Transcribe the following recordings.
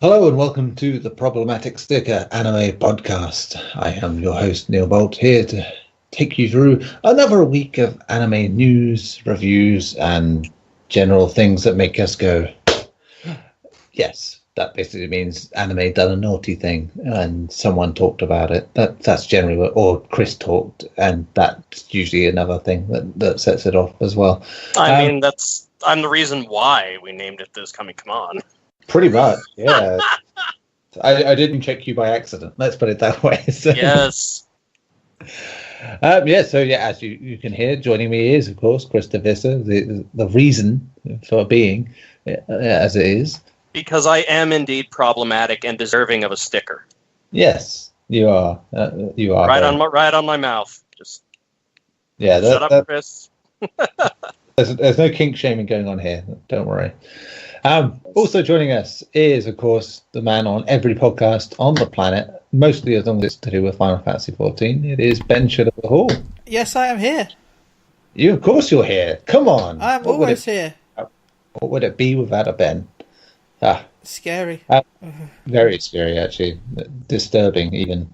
Hello and welcome to the Problematic Sticker Anime Podcast. I am your host Neil Bolt, here to take you through another week of anime news, reviews, and general things that make us go, yes, that basically means anime done a naughty thing and someone talked about it. That's generally what, or Chris talked, and that's usually another thing that sets it off as well. I'm the reason why we named it this. Come on. Pretty much, yeah. I didn't check you by accident. Let's put it that way. So. Yes. So as you can hear, joining me is, of course, Chris DeVisser, the reason for being as it is. Because I am indeed problematic and deserving of a sticker. Yes, you are. You are. Right on my mouth. Just shut up, Chris. There's no kink shaming going on here. Don't worry. Also joining us is, of course, the man on every podcast on the planet, mostly as long as it's to do with Final Fantasy XIV. It is Ben Shillabeer-Hall. Yes, I am here. Of course you're here. Come on. I'm always here. What would it be without a Ben? Scary. Very scary, actually. Disturbing, even.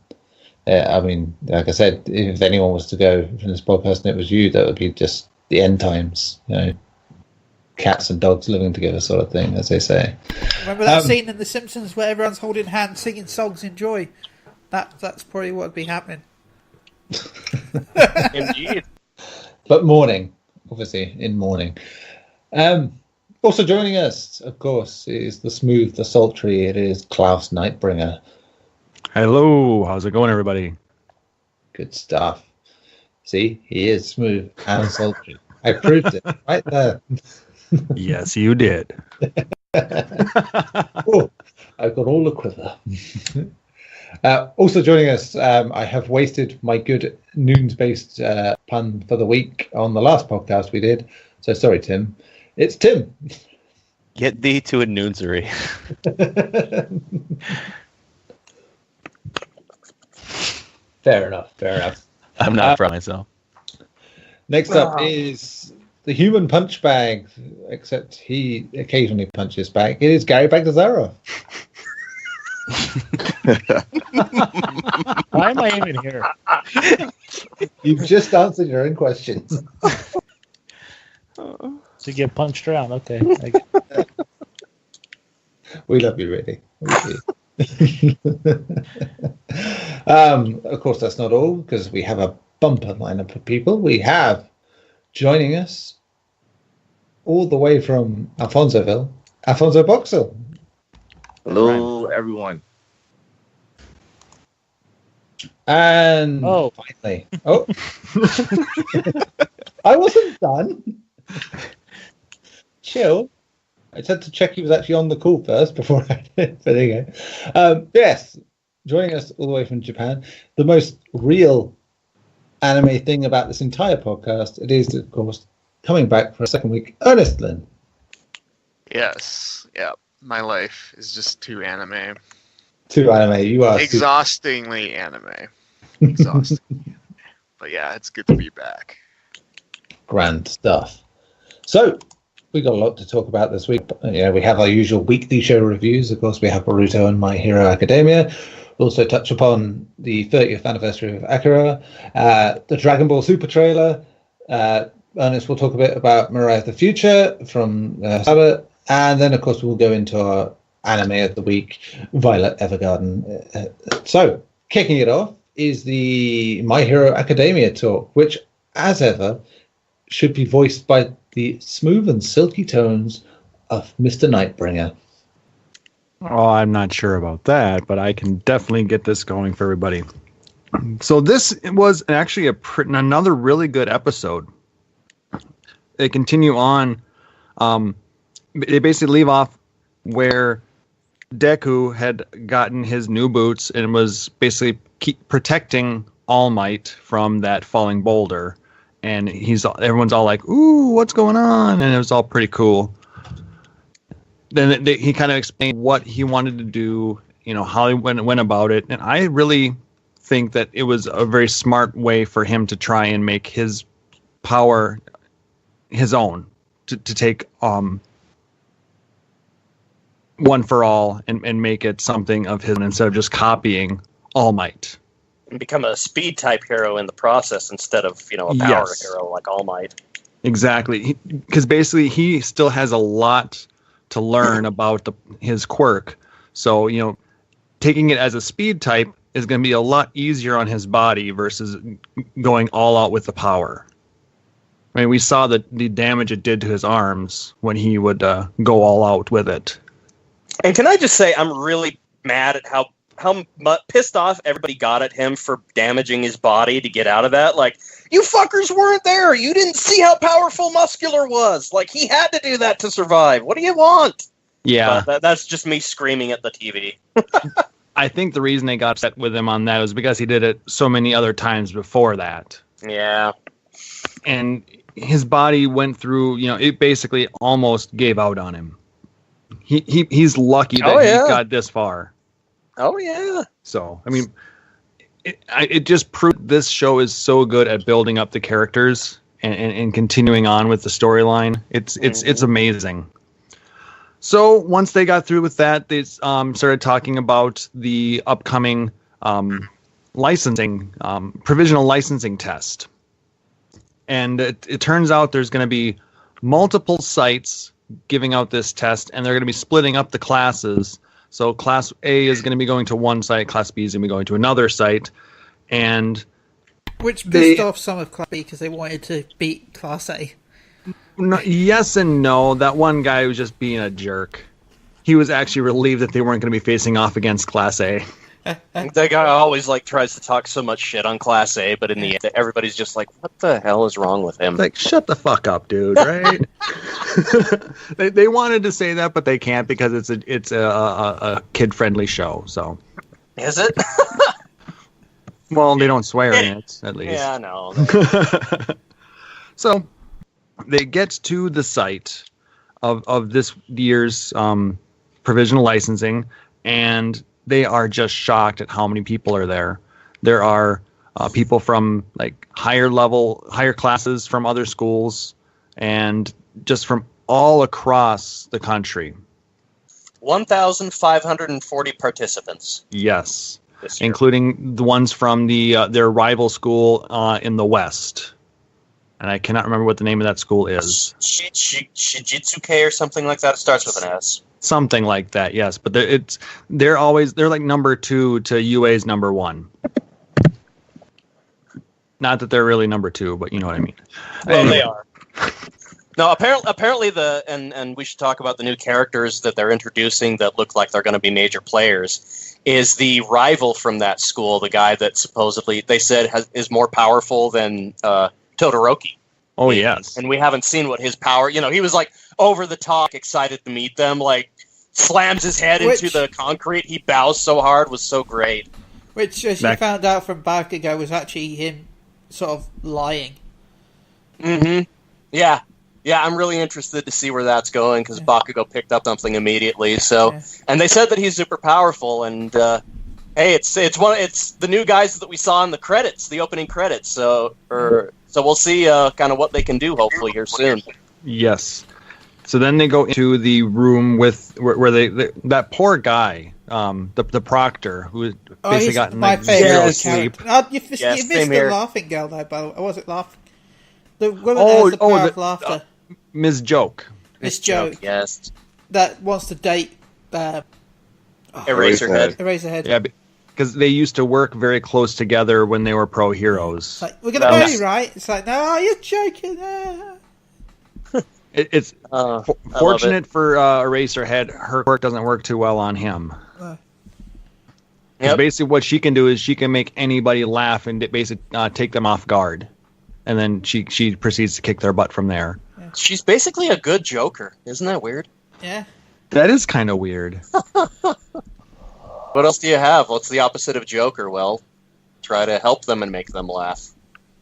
I mean, like I said, if anyone was to go from this podcast and it was you, that would be just the end times, cats and dogs living together sort of thing, as they say. Remember that scene in The Simpsons where everyone's holding hands singing songs in joy? That's probably what would be happening. Indeed. But mourning, obviously, in mourning. Also joining us, of course, is the smooth, the sultry. It is Klauss Knightbringer. Hello, how's it going, everybody? Good stuff. See, he is smooth and sultry. I proved it right there. Yes, you did. Oh, I've got all the quiver. Also joining us, I have wasted my good Nunes-based pun for the week on the last podcast we did. So sorry, Tim. It's Tim. Get thee to a Nunesery. Fair enough. I'm not proud of myself. Next up is the human punch bag, except he occasionally punches back. It is Garri Bagdasarov. Why am I even here? You've just answered your own questions. To get punched around, okay. We love you, really. Of course, that's not all, because we have a bumper lineup of people. We have joining us all the way from Alfonsoville, Alfonso Boxill. Hello, everyone. And finally, I wasn't done. Chill. I just had to check he was actually on the call first before I did. But there you go. Yes, joining us all the way from Japan, the most real anime thing about this entire podcast, it is, of course, coming back for a second week, Ernest Lin. Yes, yeah. My life is just too anime. Too anime. You are exhaustingly anime. Exhausting. But yeah, it's good to be back. Grand stuff. So, we got a lot to talk about this week. We have our usual weekly show reviews. Of course, we have Boruto and My Hero Academia. We'll also touch upon the 30th anniversary of Akira, the Dragon Ball Super trailer. Ernest will talk a bit about Mirai of the Future from Sabbath. And then, of course, we'll go into our anime of the week, Violet Evergarden. So, kicking it off is the My Hero Academia talk, which, as ever, should be voiced by the smooth and silky tones of Mr. Knightbringer. Oh, I'm not sure about that, but I can definitely get this going for everybody. So this was actually another really good episode. They continue on. They basically leave off where Deku had gotten his new boots and was basically protecting All Might from that falling boulder. And everyone's all like, "Ooh, what's going on?" And it was all pretty cool. Then he kind of explained what he wanted to do, how he went about it. And I really think that it was a very smart way for him to try and make his power his own, to take one for all and make it something of his instead of just copying All Might. And become a speed type hero in the process instead of, a power hero like All Might. Exactly. Because basically he still has a lot to learn about his quirk. So, taking it as a speed type is going to be a lot easier on his body versus going all out with the power. I mean, we saw the damage it did to his arms when he would go all out with it. And can I just say, I'm really mad at how pissed off everybody got at him for damaging his body to get out of that. Like, you fuckers weren't there. You didn't see how powerful Muscular was. Like, he had to do that to survive. What do you want? Yeah. That's just me screaming at the TV. I think the reason they got upset with him on that was because he did it so many other times before that. Yeah. And his body went through, it basically almost gave out on him. He's lucky that he got this far. Oh, yeah. So, I mean, it just proved this show is so good at building up the characters and continuing on with the storyline. It's amazing. So once they got through with that, they started talking about the upcoming licensing, provisional licensing test. And it turns out there's going to be multiple sites giving out this test, and they're going to be splitting up the classes. So Class A is going to be going to one site, Class B is going to be going to another site. And which pissed off some of Class B because they wanted to beat Class A. No, yes and no. That one guy was just being a jerk. He was actually relieved that they weren't going to be facing off against Class A. That guy always tries to talk so much shit on Class A, but in the end, everybody's just like, "What the hell is wrong with him?" Like, shut the fuck up, dude! Right? they wanted to say that, but they can't because it's a kid friendly show. So, is it? Well, they don't swear in it, at least. Yeah, no. So, they get to the site of this year's provisional licensing, and they are just shocked at how many people are there. There are people from like higher classes from other schools, and just from all across the country. 1,540 participants. Yes, including the ones from their rival school in the West. And I cannot remember what the name of that school is. Shijitsuke or something like that. It starts with an S. Something like that, yes. But they're like number 2 to UA's number 1. Not that they're really number 2, but you know what I mean. Well, anyway. they are. No, apparently and we should talk about the new characters that they're introducing that look like they're going to be major players. Is the rival from that school, the guy that supposedly they said is more powerful than Todoroki. Oh, yes. And we haven't seen what his power... he was like over the top, excited to meet them, like slams his head into the concrete. He bows so hard, was so great. Which, as you found out from Bakugo, was actually him sort of lying. Mm-hmm. Yeah. Yeah, I'm really interested to see where that's going, because Bakugo picked up something immediately. So, and they said that he's super powerful, and hey, it's the new guys that we saw in the credits, the opening credits. So we'll see kind of what they can do hopefully here soon. Yes. So then they go into the room with where they that poor guy, the proctor, who basically got my zero favorite sleep. You missed the laughing girl though. By the way, I wasn't laughing. The woman that has the power of laughter. Ms. Joke. Miss Joke. Yes. That wants to date Eraserhead. Eraserhead. Yeah, because they used to work very close together when they were pro heroes. It's like, we're going to marry, right? It's like, no, you're joking. It's fortunate for Eraserhead, her quirk doesn't work too well on him. Basically what she can do is she can make anybody laugh and basically take them off guard. And then she proceeds to kick their butt from there. Yeah. She's basically a good Joker. Isn't that weird? Yeah. That is kind of weird. What else do you have? What's the opposite of Joker? Well, try to help them and make them laugh.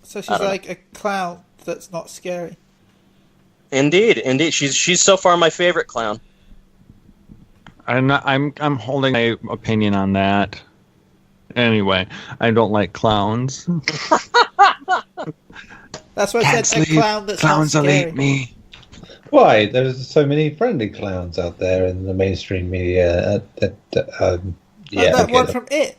So she's like a clown that's not scary. Indeed. She's so far my favorite clown. I'm holding my opinion on that. Anyway, I don't like clowns. That's why I said a clown that's not scary. Clowns will eat me. Why? There's so many friendly clowns out there in the mainstream media. That one from It.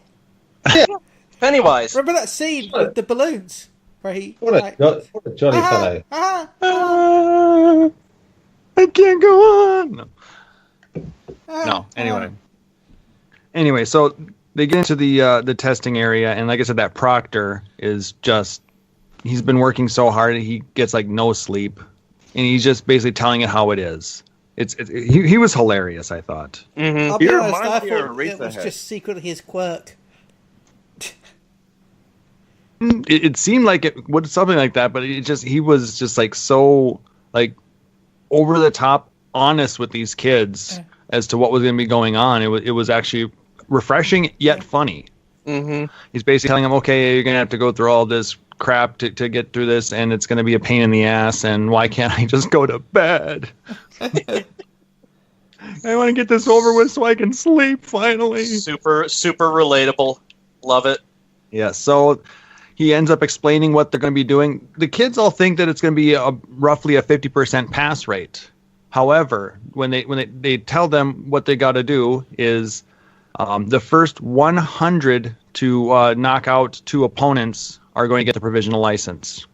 Pennywise. Remember that scene with the balloons? Where he... What a jolly fellow. I can't go on. No. Anyway, so they get into the testing area, and like I said, that Proctor is just, he's been working so hard, he gets like no sleep, and he's just basically telling it how it is. He was hilarious, I thought. I'll be honest, I thought it was just secretly his quirk. It seemed like it was something like that, but he was just like so like over the top honest with these kids as to what was going to be going on. It was actually refreshing yet funny. Mm-hmm. He's basically telling them, okay, you're going to have to go through all this crap to get through this, and it's going to be a pain in the ass, and why can't I just go to bed? I want to get this over with so I can sleep finally. Super relatable. Love it. Yeah, so he ends up explaining what they're going to be doing. The kids all think that it's going to be roughly a 50% pass rate. However, when they tell them what they got to do is the first 100 to knock out 2 opponents are going to get the provisional license.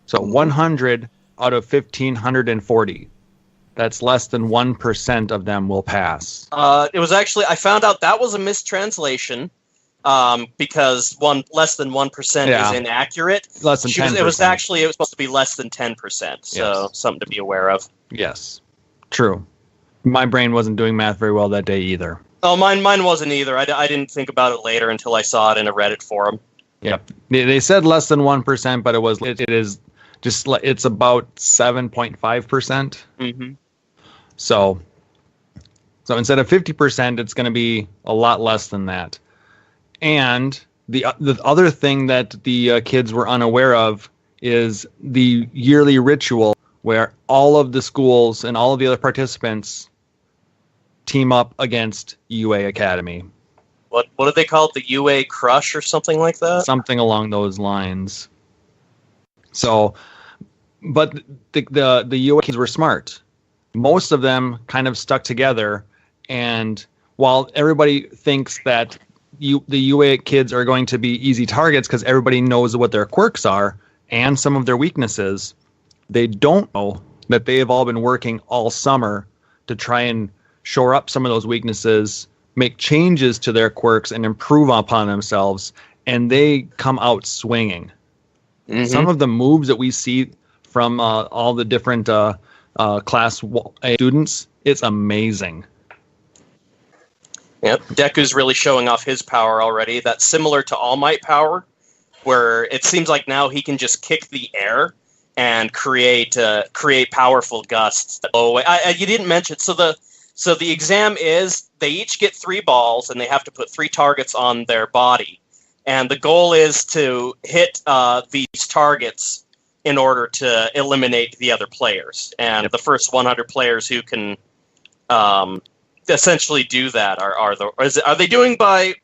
So 100 out of 1,540. That's less than 1% of them will pass. It was actually, I found out that was a mistranslation. Because less than 1% is inaccurate. Less than 10%. It was supposed to be less than 10%. So something to be aware of. Yes, true. My brain wasn't doing math very well that day either. Oh, mine wasn't either. I didn't think about it later until I saw it in a Reddit forum. Yep, they said less than 1%, but it is just it's about 7.5%. Mm-hmm. So instead of 50%, it's going to be a lot less than that. And the other thing that the kids were unaware of is the yearly ritual where all of the schools and all of the other participants team up against UA Academy. What do they call it? The UA Crush or something like that? Something along those lines. So, but the UA kids were smart. Most of them kind of stuck together, and while everybody thinks that the UA kids are going to be easy targets because everybody knows what their quirks are and some of their weaknesses, they don't know that they have all been working all summer to try and shore up some of those weaknesses, make changes to their quirks, and improve upon themselves, and they come out swinging. Mm-hmm. Some of the moves that we see from all the different class students, it's amazing. Yep, Deku's really showing off his power already. That's similar to All Might power, where it seems like now he can just kick the air and create powerful gusts. Oh, you didn't mention. So the exam is they each get 3 balls and they have to put 3 targets on their body, and the goal is to hit these targets in order to eliminate the other players. And the first 100 players who can essentially do that are they doing by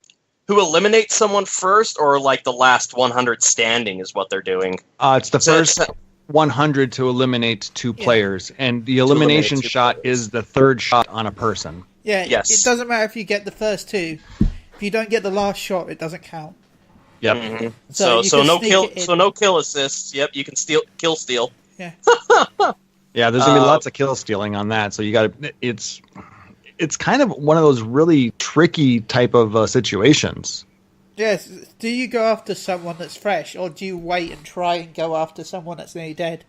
who eliminates someone first, or like the last 100 standing is what they're doing? It's the first 100 to eliminate 2 players, and the elimination shot is the 3rd shot on a person. Yeah, yes. It doesn't matter if you get the first 2. If you don't get the last shot, it doesn't count. Yep. Mm-hmm. So no kill assists. Yep, you can kill steal. Yeah. Yeah, there's gonna be lots of kill stealing on that. So you got to. It's kind of one of those really tricky type of situations. Yes. Do you go after someone that's fresh, or do you wait and try and go after someone that's nearly dead?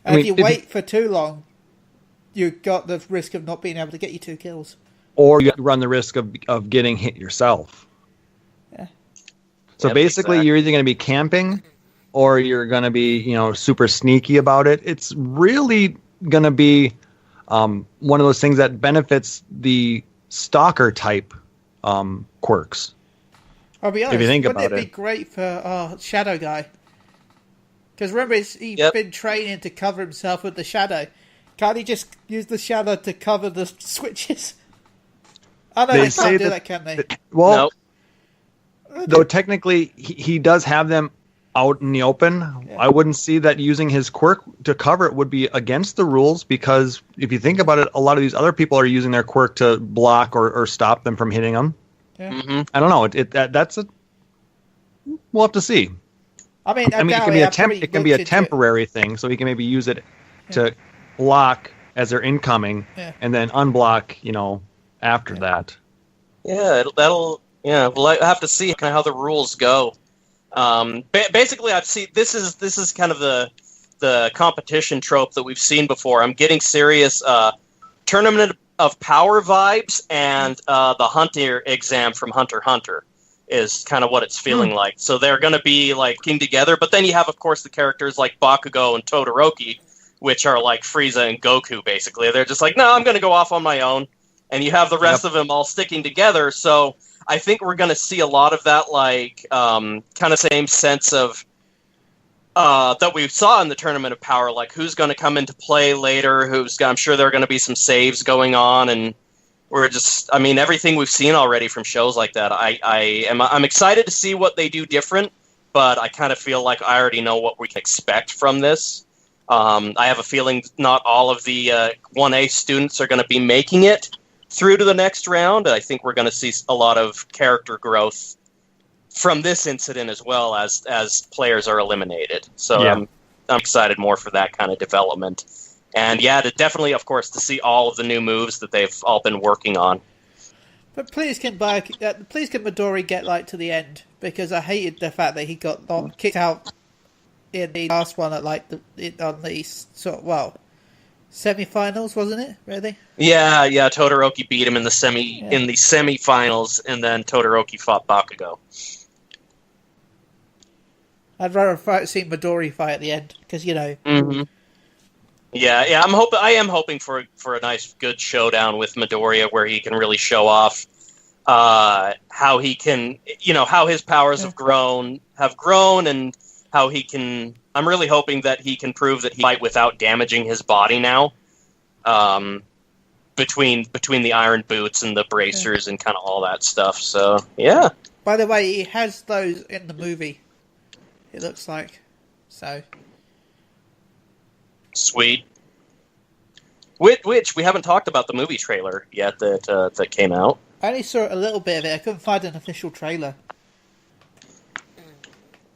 And if you wait for too long, you've got the risk of not being able to get you 2 kills. Or you run the risk of getting hit yourself. Yeah. So basically, you're either going to be camping, or you're going to be, super sneaky about it. It's really going to be one of those things that benefits the stalker type quirks. I'll be honest, if you think wouldn't about it be great for Shadow Guy? Because remember, he's been training to cover himself with the shadow. Can't he just use the shadow to cover the switches? I know they can't do that, can they? Well, though technically he does have them out in the open. Yeah. I wouldn't see that using his quirk to cover it would be against the rules, because if you think about it, a lot of these other people are using their quirk to block or stop them from hitting them. Yeah. Mm-hmm. I don't know. That's a. We'll have to see. I mean, it can be a temporary thing, so he can maybe use it to block as they're incoming, and then unblock, after that. Yeah, we'll have to see kind of how the rules go. Basically, I've seen this is kind of the competition trope that we've seen before. I'm getting serious Tournament of Power vibes, and the Hunter exam from Hunter x Hunter is kind of what it's feeling like. So they're going to be like working together, but then you have, of course, the characters like Bakugo and Todoroki, which are like Frieza and Goku. Basically, they're just like, no, I'm going to go off on my own, and you have the rest of them all sticking together. So I think we're going to see a lot of that, like kind of same sense of that we saw in the Tournament of Power, like who's going to come into play later. I'm sure there are going to be some saves going on, and everything we've seen already from shows like that. I'm excited to see what they do different, but I kind of feel like I already know what we can expect from this. I have a feeling not all of the 1A students are going to be making it through to the next round. I think we're going to see a lot of character growth from this incident as well as players are eliminated. So I'm excited more for that kind of development. And definitely, of course, to see all of the new moves that they've all been working on. But please can Midori get to the end, because I hated the fact that he got kicked out in the last one at on the semi-finals, wasn't it? Really? Yeah. Todoroki beat him in the semi-finals, and then Todoroki fought Bakugo. I'd rather see Midori fight at the end, because Mm-hmm. Yeah. I am hoping for a nice, good showdown with Midoriya, where he can really show off how he can, how his powers have grown, and how he can. I'm really hoping that he can prove that he can fight without damaging his body now. Between the iron boots and the bracers and kind of all that stuff. So yeah. By the way, he has those in the movie. It looks like so. Sweet. Which we haven't talked about the movie trailer yet that came out. I only saw a little bit of it. I couldn't find an official trailer.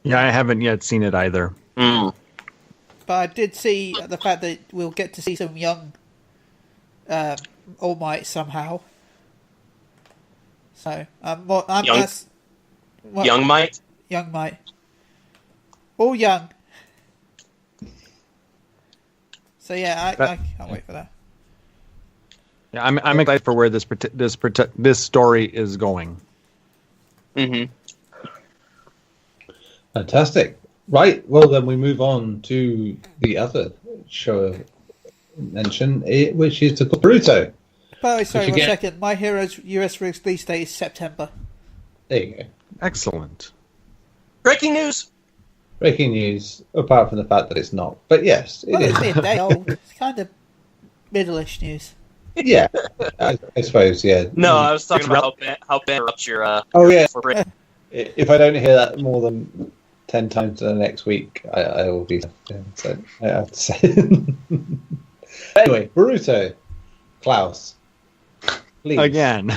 Yeah, I haven't yet seen it either. Mm. But I did see the fact that we'll get to see some young All Might somehow. So Young Might? Young Might. All young. So yeah, I can't wait for that. Yeah, I'm excited for where this story is going. Mm-hmm. Fantastic. Right. Well, then we move on to the other show mention, which is the Boruto. By the way, sorry, 1 second. My Hero's US release date is September. There you go. Excellent. Breaking news. Breaking news, apart from the fact that it's not. But yes, it is. It's a day old. It's kind of middle-ish news. Yeah, I suppose, yeah. No, I was talking about how Ben interrupts your... oh, yeah. If I don't hear that more than 10 times the next week, I will be... So I have to say. Anyway, Boruto. Klauss. Please. Again.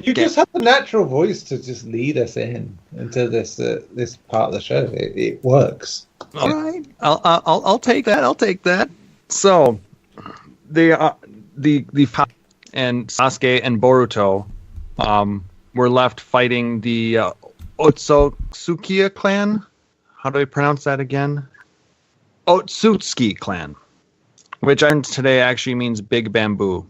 You just have the natural voice to just lead us into this part of the show. It works. All right, I'll take that. I'll take that. So, the and Sasuke and Boruto were left fighting the Otsutsuki clan. How do I pronounce that again? Otsutsuki clan, which I learned today actually means big bamboo.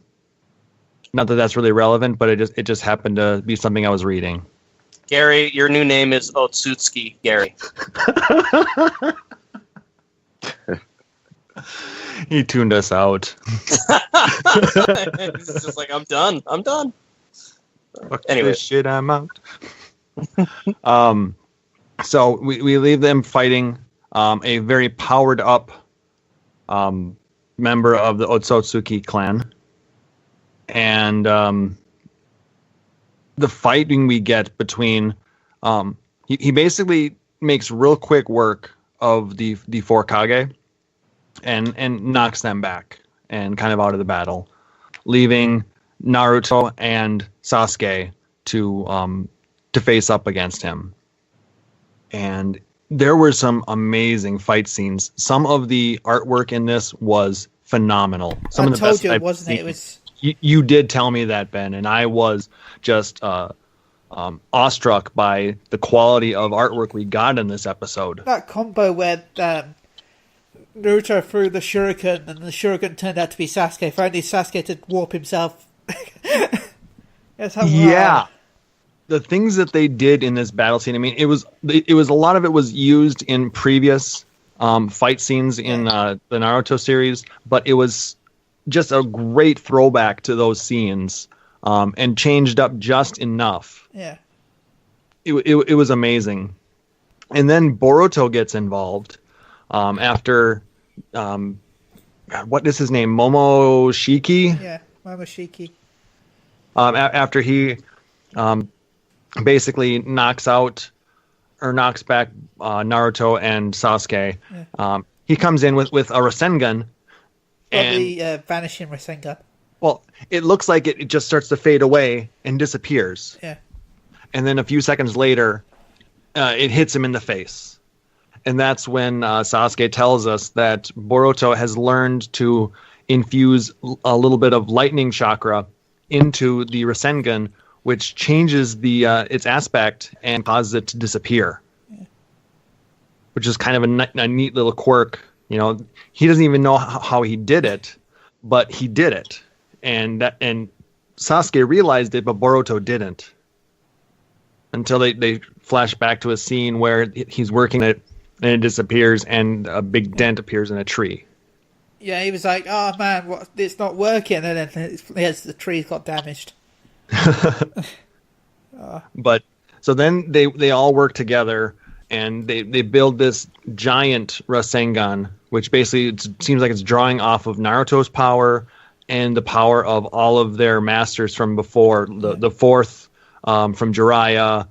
Not that that's really relevant, but it just happened to be something I was reading. Garri, your new name is Otsutsuki, Garri. He tuned us out. He's just like, I'm done. Anyway, shit, I'm out. So we leave them fighting a very powered up member of the Otsutsuki clan. And the fighting we get between he basically makes real quick work of the four Kage and knocks them back and kind of out of the battle, leaving Naruto and Sasuke to face up against him. And there were some amazing fight scenes. Some of the artwork in this was phenomenal. Some of the best you, I've wasn't seen. it? It was. You did tell me that, Ben, and I was just awestruck by the quality of artwork we got in this episode. That combo where Naruto threw the shuriken and the shuriken turned out to be Sasuke, if only Sasuke to warp himself. Yeah. The things that they did in this battle scene, I mean, it was a lot of it was used in previous fight scenes in the Naruto series, but it was just a great throwback to those scenes and changed up just enough. Yeah. It was amazing. And then Boruto gets involved after, what is his name? Momoshiki? Yeah, Momoshiki. After he basically knocks back Naruto and Sasuke. Yeah. He comes in with a Rasengan. And the vanishing Rasengan. Well, it looks like it just starts to fade away and disappears. Yeah. And then a few seconds later, it hits him in the face. And that's when Sasuke tells us that Boruto has learned to infuse a little bit of lightning chakra into the Rasengan, which changes its aspect and causes it to disappear. Yeah. Which is kind of a neat little quirk. You know, he doesn't even know how he did it, but he did it. And Sasuke realized it, but Boruto didn't. Until they flash back to a scene where he's working it and it disappears and a big dent appears in a tree. Yeah, he was like, "Oh man, it's not working," and then the tree got damaged. But so then they all work together and they build this giant Rasengan, which basically seems like it's drawing off of Naruto's power and the power of all of their masters from before, the fourth from Jiraiya,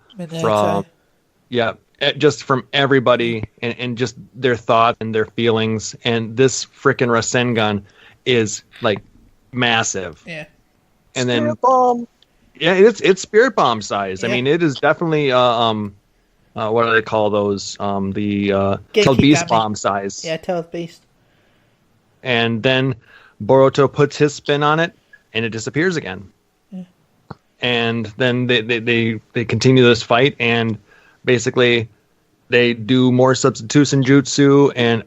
just from everybody and just their thoughts and their feelings. And this frickin' Rasengan is like massive. Yeah. And Spirit then bomb. Yeah, it's Spirit Bomb size. Yeah. I mean, it is definitely what do they call those? The Tailed Beast bomb size. Yeah, Tailed Beast. And then Boruto puts his spin on it, and it disappears again. Yeah. And then they continue this fight, and basically they do more substitution jutsu, and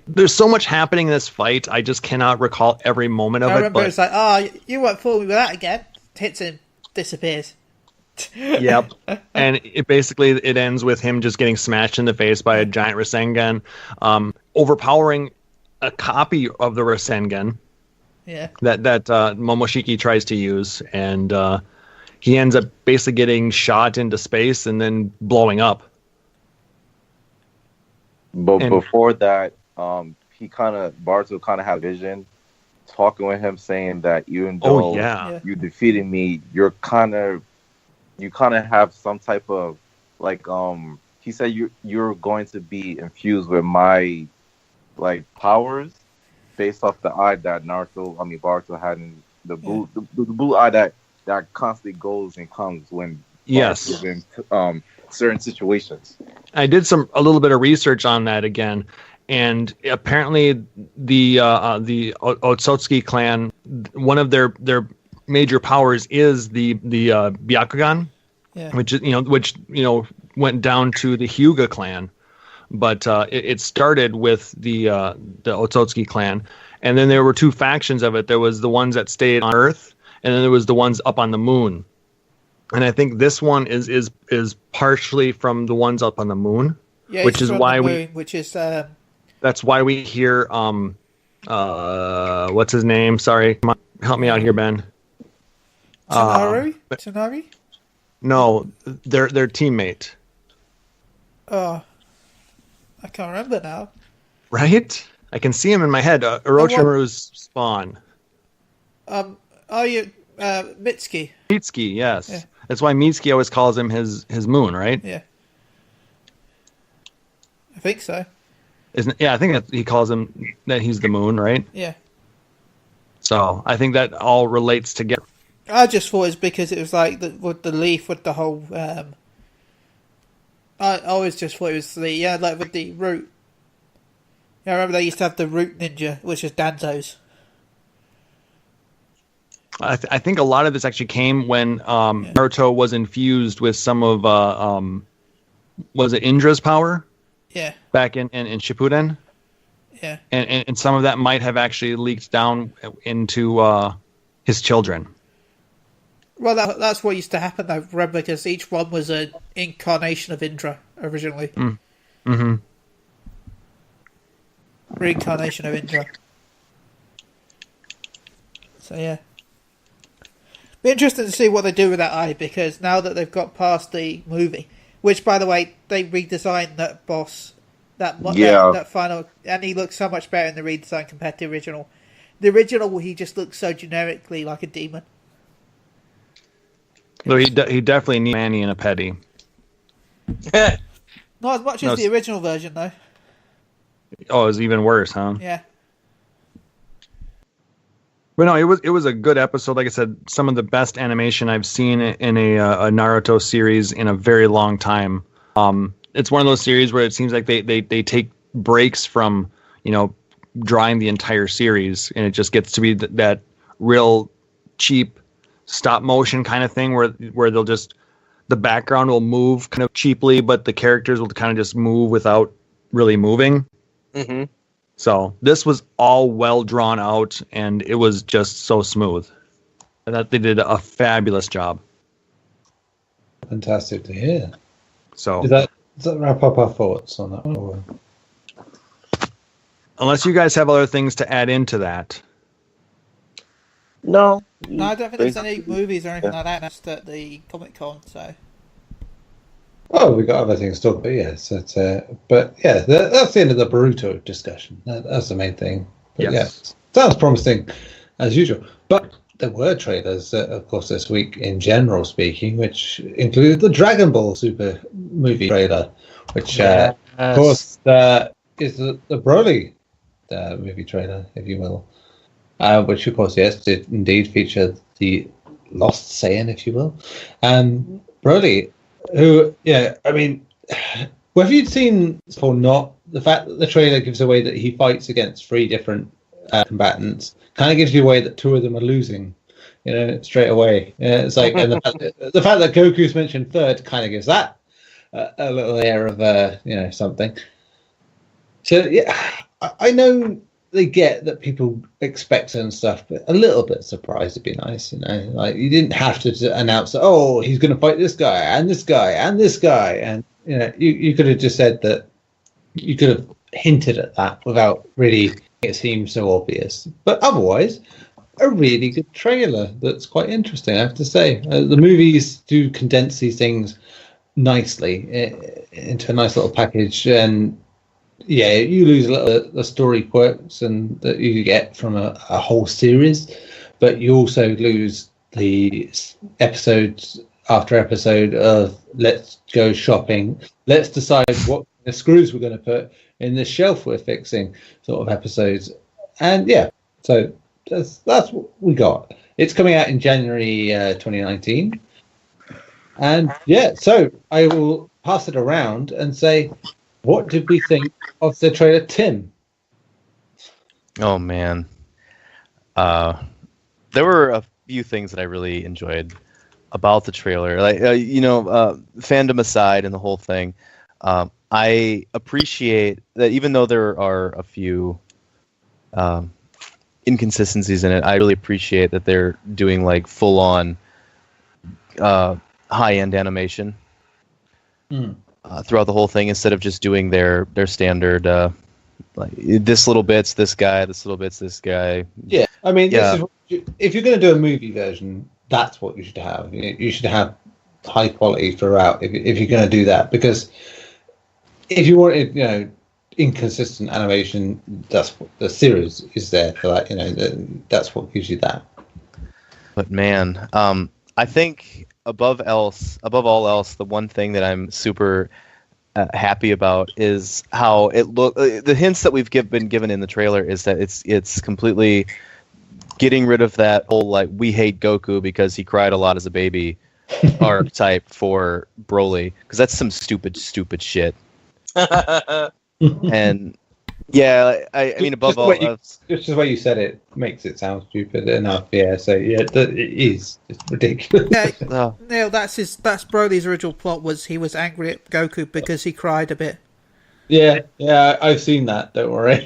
there's so much happening in this fight. I just cannot recall every moment of it. I remember it's like, "Oh, you won't fool me with that again." Hits him, disappears. Yep. And it ends with him just getting smashed in the face by a giant Rasengan, overpowering a copy of the Rasengan. Yeah. That Momoshiki tries to use, and he ends up basically getting shot into space and then blowing up. But before that, Boruto kind of had vision, talking with him, saying that even though you defeated me, you kind of have some type of he said you're going to be infused with my powers based off the eye that Boruto had in the blue eye that constantly goes and comes when Boruto's in certain situations. I did a little bit of research on that again, and apparently the Otsutsuki clan, one of their major powers is the Byakugan, which went down to the Hyuga clan, but it started with the Otsutsuki clan, and then there were two factions of it. There was the ones that stayed on Earth, and then there was the ones up on the moon. And I think this one is partially from the ones up on the moon, which is why that's why we hear what's his name? Sorry, come on, help me out here, Ben. Tsunari? No, their teammate. Oh, I can't remember now. Right? I can see him in my head. Orochimaru's spawn. Mitsuki. Mitsuki, yes. Yeah. That's why Mitsuki always calls him his moon, right? Yeah. think so. I think that he calls him that he's the moon, right? Yeah. So I think that all relates together. I just thought it's because it was like with the leaf, with the whole. I always just thought it was like with the root. Yeah, I remember they used to have the root ninja, which is Danzo's. I think a lot of this actually came when Naruto was infused with some of was it Indra's power? Yeah. Back in Shippuden. Yeah. And some of that might have actually leaked down into his children. Well, that's what used to happen, though, remember, because each one was an incarnation of Indra originally. Mm-hmm. Reincarnation of Indra. So, yeah. Be interesting to see what they do with that eye, because now that they've got past the movie, which, by the way, they redesigned that boss, that final, and he looks so much better in the redesign compared to the original. The original, he just looks so generically like a demon. Though he definitely needs Manny and a petty. Not as much as the original version, though. Oh, it was even worse, huh? Yeah. But no, it was a good episode. Like I said, some of the best animation I've seen in a Naruto series in a very long time. It's one of those series where it seems like they take breaks from, drawing the entire series, and it just gets to be that real cheap stop motion kind of thing where they'll just, the background will move kind of cheaply, but the characters will kind of just move without really moving. Mm-hmm. So this was all well drawn out, and it was just so smooth. And that they did a fabulous job. Fantastic to hear. So does that wrap up our thoughts on that? Or? Unless you guys have other things to add into that. No, I don't think there's any movies or anything like that. That's at the Comic-Con, so. Well, we've got other things to talk about, yes. But yeah, that's the end of the Boruto discussion. That's the main thing. But yes. Yeah, sounds promising as usual. But there were trailers, of course, this week in general speaking, which included the Dragon Ball Super movie trailer, which, of course, is the Broly movie trailer, if you will. Which, of course, yes, did indeed feature the Lost Saiyan, if you will. Broly, who, I mean, whether you'd seen or not, the fact that the trailer gives away that he fights against 3 different combatants kind of gives you away that 2 of them are losing, straight away. It's like, and the fact that Goku's mentioned third kind of gives that a little air of, something. So, yeah, I know they get that people expect certain stuff, but a little bit surprised would be nice, Like, you didn't have to announce that, oh, he's going to fight this guy and this guy and this guy, and you could have just said that. You could have hinted at that without really making it seem so obvious. But otherwise, a really good trailer that's quite interesting, I have to say. The movies do condense these things nicely into a nice little package, and yeah, you lose a little of the story quirks and that you get from a whole series, but you also lose the episodes after episode of let's go shopping, let's decide what the screws we're going to put in the shelf we're fixing sort of episodes. And yeah, so that's what we got. It's coming out in January 2019. And yeah, so I will pass it around and say, what did we think of the trailer, Tim? Oh, man. There were a few things that I really enjoyed about the trailer. Like, fandom aside and the whole thing, I appreciate that even though there are a few inconsistencies in it, I really appreciate that they're doing like full-on high-end animation throughout the whole thing instead of just doing their standard like this little bit's this guy, this little bit's this guy. Yeah, I mean, if you're going to do a movie version, that's what you should have. You should have high quality throughout if you're going to do that, because if you wanted, inconsistent animation, that's what the series is there for that. That's what gives you that. But man, I think above all else, the one thing that I'm super happy about is how it look. The hints that we've been given in the trailer is that it's completely getting rid of that whole like we hate Goku because he cried a lot as a baby archetype for Broly, because that's some stupid shit. And yeah, I mean, above all, just the way you said it makes it sound stupid enough. Yeah, so yeah, it is. It's ridiculous. Yeah, Neil, that's Broly's original plot. Was he was angry at Goku because he cried a bit. Yeah, I've seen that. Don't worry.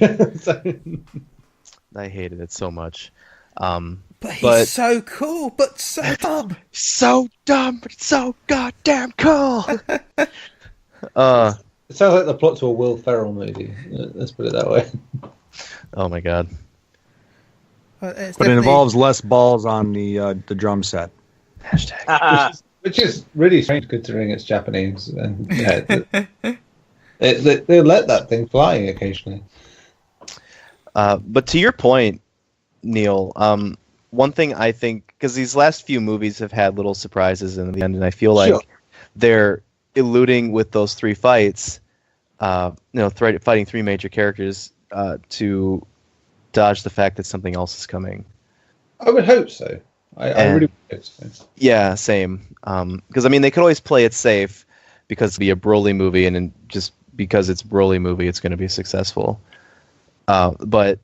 I hated it so much. But he's so cool, but so dumb. So dumb, but so goddamn cool. It sounds like the plot to a Will Ferrell movie. Let's put it that way. Oh my god! But it involves less balls on the drum set. Hashtag. Which is really strange considering it's Japanese, and they let that thing fly occasionally. But to your point, Neil, one thing I think, because these last few movies have had little surprises in the end, and I feel like they're eluding with those three fights, fighting three major characters to dodge the fact that something else is coming. I would hope so. I really would hope so. Yeah, same. Because I mean, they could always play it safe because it'd be a Broly movie, and then just because it's a Broly movie, it's going to be successful. But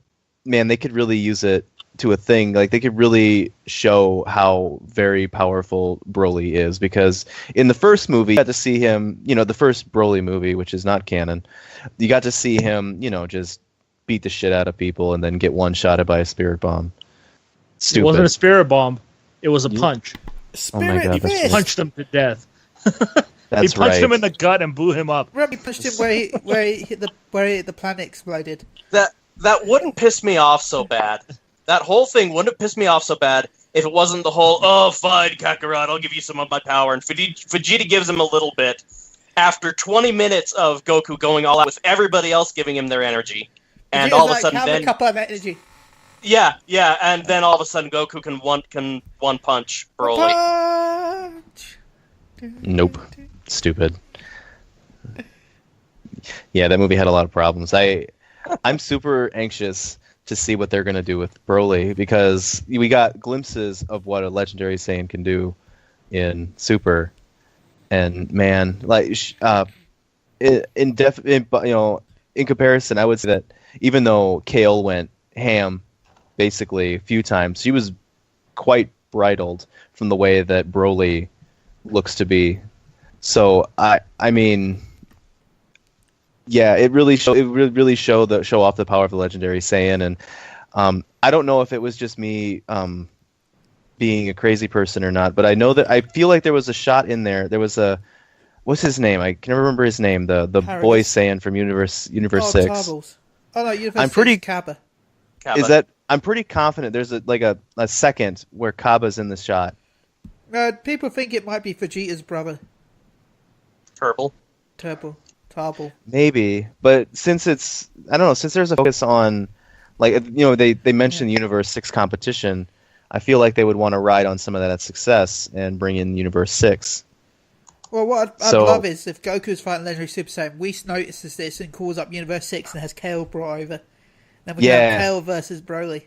man, they could really use it to a thing. Like, they could really show how very powerful Broly is, because in the first movie you got to see him, the first Broly movie, which is not canon, you got to see him, just beat the shit out of people and then get one-shotted by a spirit bomb. Stupid. It wasn't a spirit bomb. It was a punch. Oh my god, that's He punched him to death. That's he punched him in the gut and blew him up. He punched him where the planet exploded. That wouldn't piss me off so bad. That whole thing wouldn't piss me off so bad if it wasn't the whole, oh, fine, Kakarot, I'll give you some of my power. And Vegeta gives him a little bit after 20 minutes of Goku going all out with everybody else giving him their energy. And all of a sudden then... cup of energy. Yeah, and then all of a sudden Goku can one punch Broly. Punch. Nope. Stupid. Yeah, that movie had a lot of problems. I'm super anxious to see what they're going to do with Broly, because we got glimpses of what a legendary Saiyan can do in Super, and man, like in comparison, I would say that even though Kale went ham basically a few times, she was quite bridled from the way that Broly looks to be. So I mean, yeah, it really show off the power of the legendary Saiyan, and I don't know if it was just me being a crazy person or not, but I know that I feel like there was a shot in there. There was what's his name? I can never remember his name. The boy Saiyan from Universe 6. Tarbles. Oh no, Universe 6, Kappa. Is that? I'm pretty confident there's a second where Cabba's in the shot. People think it might be Vegeta's brother. Turbo. Maybe, but since there's a focus on, they mentioned Universe 6 competition, I feel like they would want to ride on some of that success and bring in Universe 6. Well, what I'd love is if Goku's fighting Legendary Super Saiyan, Whis notices this and calls up Universe 6 and has Kale brought over. Then we have Kale versus Broly.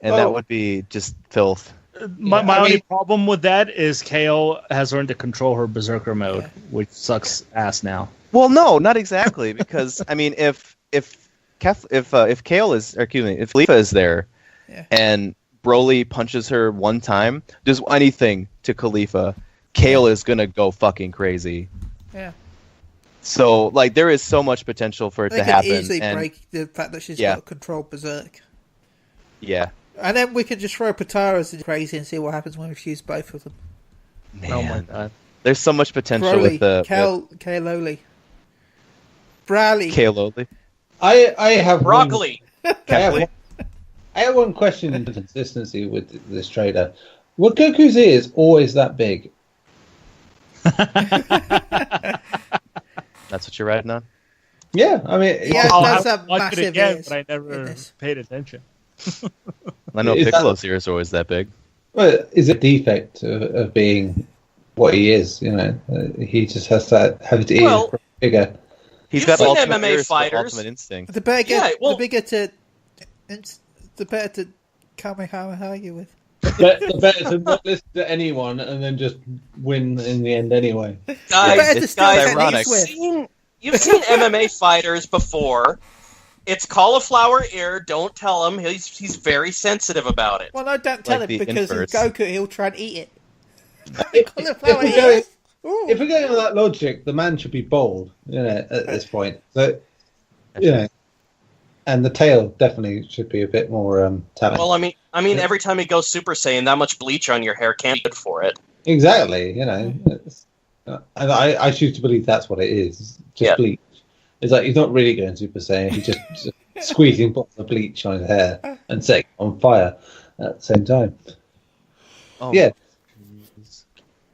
And that would be just filth. My only problem with that is Kale has learned to control her Berserker mode, which sucks ass now. Well, no, not exactly, because I mean, if Khalifa is there, and Broly punches her one time, does anything to Khalifa, Kale is gonna go fucking crazy. Yeah. So, there is so much potential for it to happen. They can easily break the fact that she's got control Berserk. Yeah. And then we can just throw Pataras in crazy and see what happens when we fuse both of them. Man. Oh my god. There's so much potential with the... Kaololi. Brawly. Kaololi. I have Broccoli. I have one question in consistency with this trailer. Were Goku's ears always that big? That's what you're riding on? Yeah, I mean... Yeah, I'll have watch it again, but I never paid attention. I know Piccolo's ears are always that big. Well, is it a defect of being what he is? He just has to have his ears bigger. He's got ultimate MMA fighters. Ultimate instinct. The bigger to Kamehameha you with. The better to not listen to anyone and then just win in the end anyway. Guys, it's ironic. You've seen MMA fighters before. It's cauliflower ear. Don't tell him. He's very sensitive about it. Well, no, don't tell him because in inverts. Goku he'll try and eat it. If we're going with that logic, the man should be bald, at this point. So, and the tail definitely should be a bit more telling. Well, I mean, every time he goes Super Saiyan, that much bleach on your hair can't be good for it. Exactly, and I choose to believe that's what it is. Just bleach. It's like he's not really going Super Saiyan. He's just squeezing bottles of bleach on his hair and setting it on fire at the same time. Oh, yeah.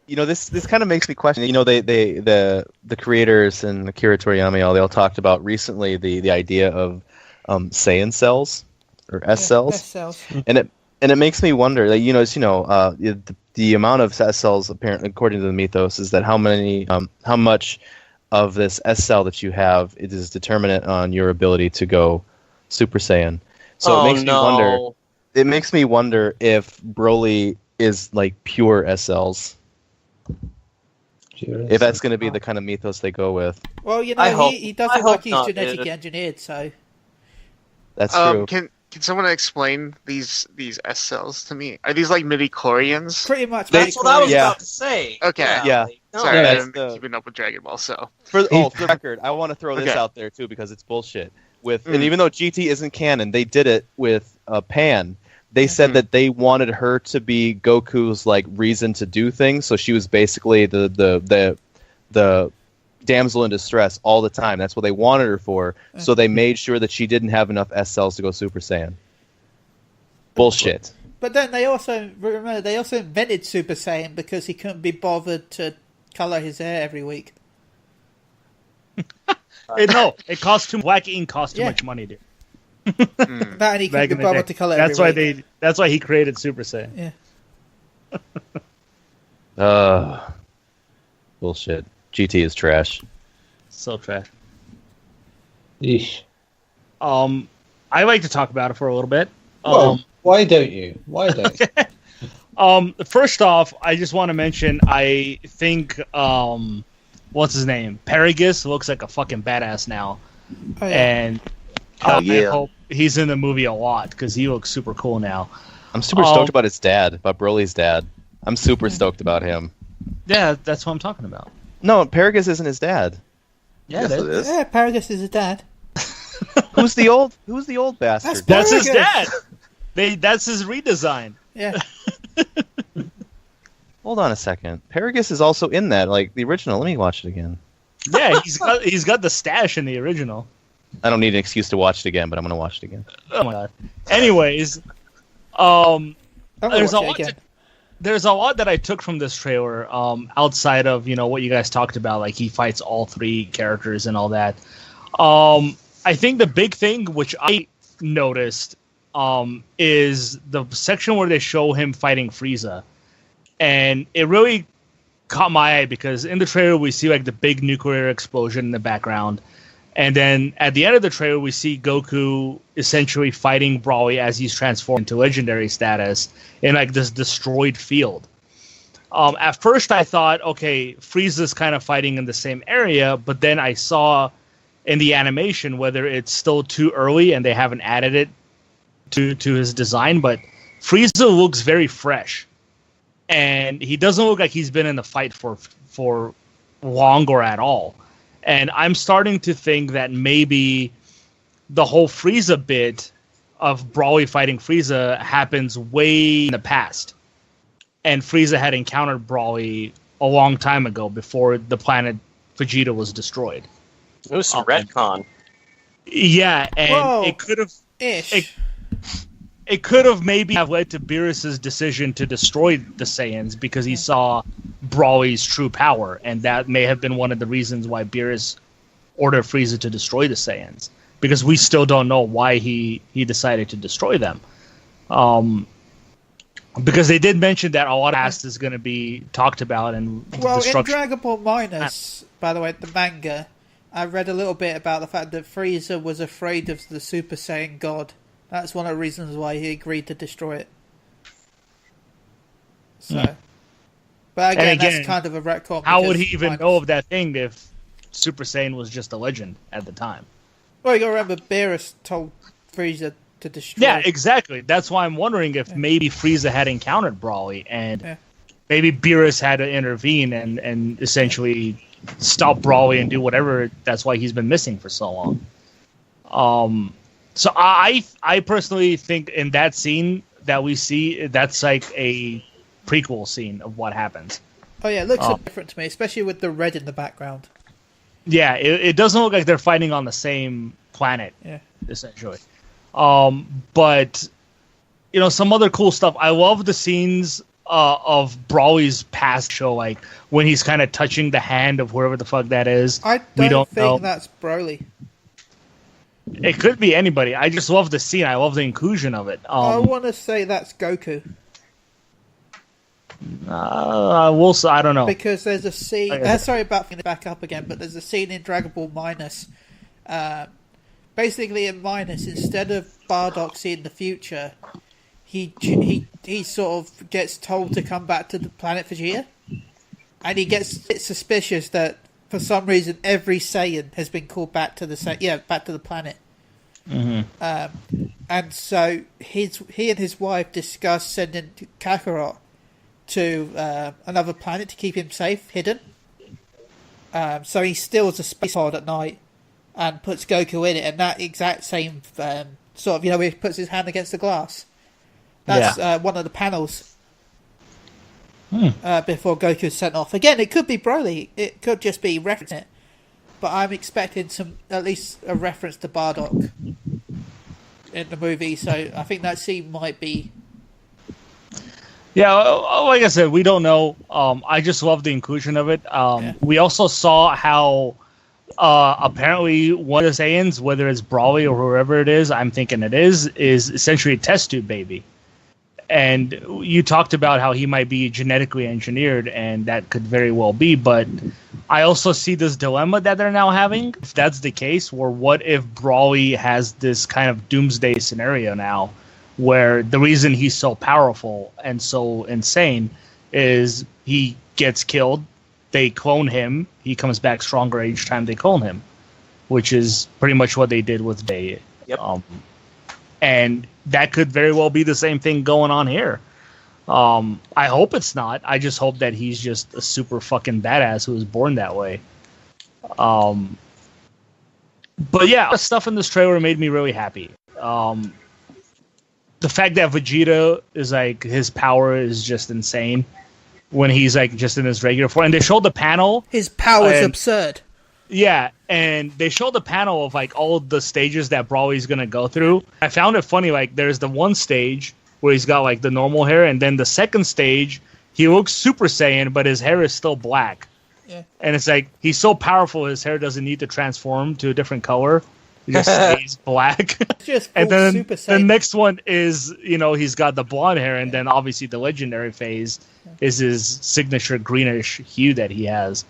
This kind of makes me question. The creators and Akira Toriyama, they all talked about recently the idea of Saiyan cells or S cells. S cells. And it makes me wonder. The amount of S cells, apparently, according to the mythos, is that how much of this S cell that you have, it is determinant on your ability to go Super Saiyan. So it makes me wonder if Broly is like pure S cells. If that's going to be the kind of mythos they go with. Well, he doesn't look like he's genetically engineered, so that's true. Can someone explain these S cells to me? Are these like midi-chlorians? Pretty much. That's what I was about to say. Okay. Yeah. Sorry, I haven't been keeping up with Dragon Ball, so. For the record, I want to throw this out there too because it's bullshit. And even though GT isn't canon, they did it with Pan. They said that they wanted her to be Goku's like reason to do things, so she was basically the damsel in distress all the time. That's what they wanted her for. So they made sure that she didn't have enough S cells to go Super Saiyan. Bullshit. But then they also invented Super Saiyan because he couldn't be bothered to color his hair every week. It costs too much money, dude. That and he couldn't be bothered to color every week. That's why he created Super Saiyan. Yeah. Bullshit. GT is trash. So trash. Yeesh. I like to talk about it for a little bit. Why don't you? First off, I just want to mention, I think, what's his name? Paragus looks like a fucking badass now. Oh, yeah. And I hope he's in the movie a lot, because he looks super cool now. I'm super stoked about his dad, about Broly's dad. I'm super stoked about him. Yeah, that's what I'm talking about. No, Paragus isn't his dad. Yeah, yes, it is. Yeah, Paragus is his dad. Who's the old bastard? That's his dad. That's his redesign. Yeah. Hold on a second. Paragus is also in that, like the original. Let me watch it again. Yeah, he's got the stash in the original. I don't need an excuse to watch it again, but I'm going to watch it again. Oh my god. Anyways, there's a lot that I took from this trailer, outside of, what you guys talked about, like he fights all three characters and all that. I think the big thing, which I noticed, is the section where they show him fighting Frieza. And it really caught my eye because in the trailer we see like the big nuclear explosion in the background. And then at the end of the trailer, we see Goku essentially fighting Broly as he's transformed into legendary status in like this destroyed field. At first, I thought, okay, Frieza's kind of fighting in the same area, but then I saw in the animation whether it's still too early and they haven't added it to his design, but Frieza looks very fresh, and he doesn't look like he's been in the fight for long or at all. And I'm starting to think that maybe the whole Frieza bit of Broly fighting Frieza happens way in the past. And Frieza had encountered Broly a long time ago before the planet Vegeta was destroyed. It was some retcon. Yeah, and it could have... It could have maybe have led to Beerus's decision to destroy the Saiyans because he saw Broly's true power, and that may have been one of the reasons why Beerus ordered Frieza to destroy the Saiyans, because we still don't know why he decided to destroy them. Because they did mention that a lot of past is going to be talked about, and in Dragon Ball Minus, by the way, the manga, I read a little bit about the fact that Frieza was afraid of the Super Saiyan God. That's one of the reasons why he agreed to destroy it. So, but again, that's kind of a retcon. How would he even know of that thing if Super Saiyan was just a legend at the time? Well, you got to remember, Beerus told Frieza to destroy. Yeah, exactly. That's why I'm wondering if maybe Frieza had encountered Broly, and maybe Beerus had to intervene and essentially stop Broly and do whatever. That's why he's been missing for so long. So I personally think in that scene that we see, that's like a prequel scene of what happens. Oh yeah, it looks different to me, especially with the red in the background. Yeah, it doesn't look like they're fighting on the same planet, essentially. But, some other cool stuff. I love the scenes of Broly's past show, like when he's kind of touching the hand of whoever the fuck that is. I don't think that's Broly. It could be anybody. I just love the scene. I love the inclusion of it. I want to say that's Goku. I don't know. Because there's a scene... sorry about bringing it back up again, but there's a scene in Dragon Ball Minus. Basically, in Minus, instead of Bardock seeing the future, he sort of gets told to come back to the planet Vegeta. And he gets suspicious that, for some reason, every Saiyan has been called back to the planet. Mm-hmm. And so he and his wife discuss sending Kakarot to another planet to keep him safe, hidden. So he steals a space pod at night and puts Goku in it, and that exact same sort of, where he puts his hand against the glass. That's one of the panels before Goku's sent off. Again, it could be Broly. It could just be referencing it. But I'm expecting at least a reference to Bardock in the movie, so I think that scene might be... Yeah, like I said, we don't know. I just love the inclusion of it. We also saw how apparently one of the Saiyans, whether it's Broly or whoever it is, I'm thinking it is essentially a test tube baby. And you talked about how he might be genetically engineered, and that could very well be. But I also see this dilemma that they're now having. If that's the case, or what if Broly has this kind of doomsday scenario now, where the reason he's so powerful and so insane is he gets killed, they clone him, he comes back stronger each time they clone him, which is pretty much what they did with Day. Yep. And that could very well be the same thing going on here. I hope it's not. I just hope that he's just a super fucking badass who was born that way. But yeah, stuff in this trailer made me really happy. The fact that Vegeta is like, his power is just insane when he's like just in his regular form. And they showed the panel. His power is absurd. Yeah, and they showed the panel of like all of the stages that Broly's gonna go through. I found it funny, like there's the one stage where he's got like the normal hair, and then the second stage he looks Super Saiyan, but his hair is still black. Yeah. And it's like he's so powerful, his hair doesn't need to transform to a different color. He just stays black. Just and then Super the next one is, he's got the blonde hair, and then obviously the legendary phase is his signature greenish hue that he has.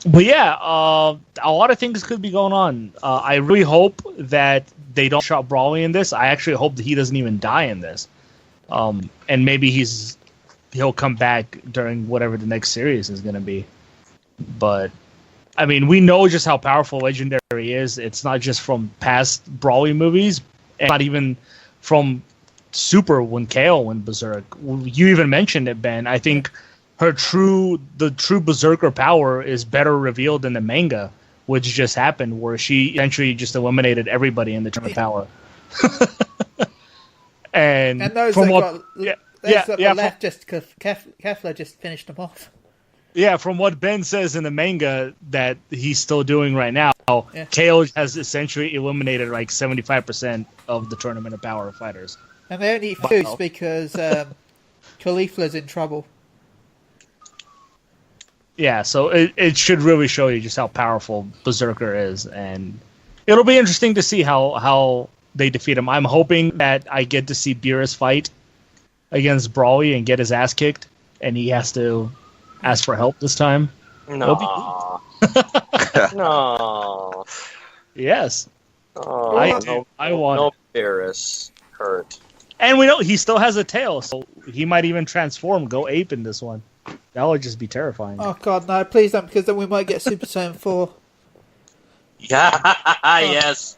But yeah, a lot of things could be going on. I really hope that they don't show Broly in this. I actually hope that he doesn't even die in this. And maybe he'll come back during whatever the next series is going to be. But I mean, we know just how powerful Legendary is. It's not just from past Broly movies, and not even from Super when KO went Berserk. You even mentioned it, Ben. I think the true Berserker power is better revealed in the manga, which just happened, where she eventually just eliminated everybody in the term of power. and those from that got left just because Kefla just finished them off. Yeah, from what Ben says in the manga that he's still doing right now, KO has essentially eliminated like 75% of the tournament of power fighters. And they only lose because Caulifla's in trouble. Yeah, so it should really show you just how powerful Berserker is, and it'll be interesting to see how they defeat him. I'm hoping that I get to see Beerus fight against Broly and get his ass kicked, and he has to ask for help this time. No. No. Yes. Oh, I want no it. Paris. Hurt. And we know he still has a tail, so he might even transform, go ape in this one. That would just be terrifying. Oh god, no, please don't, because then we might get Super Saiyan 4. Yeah, yes.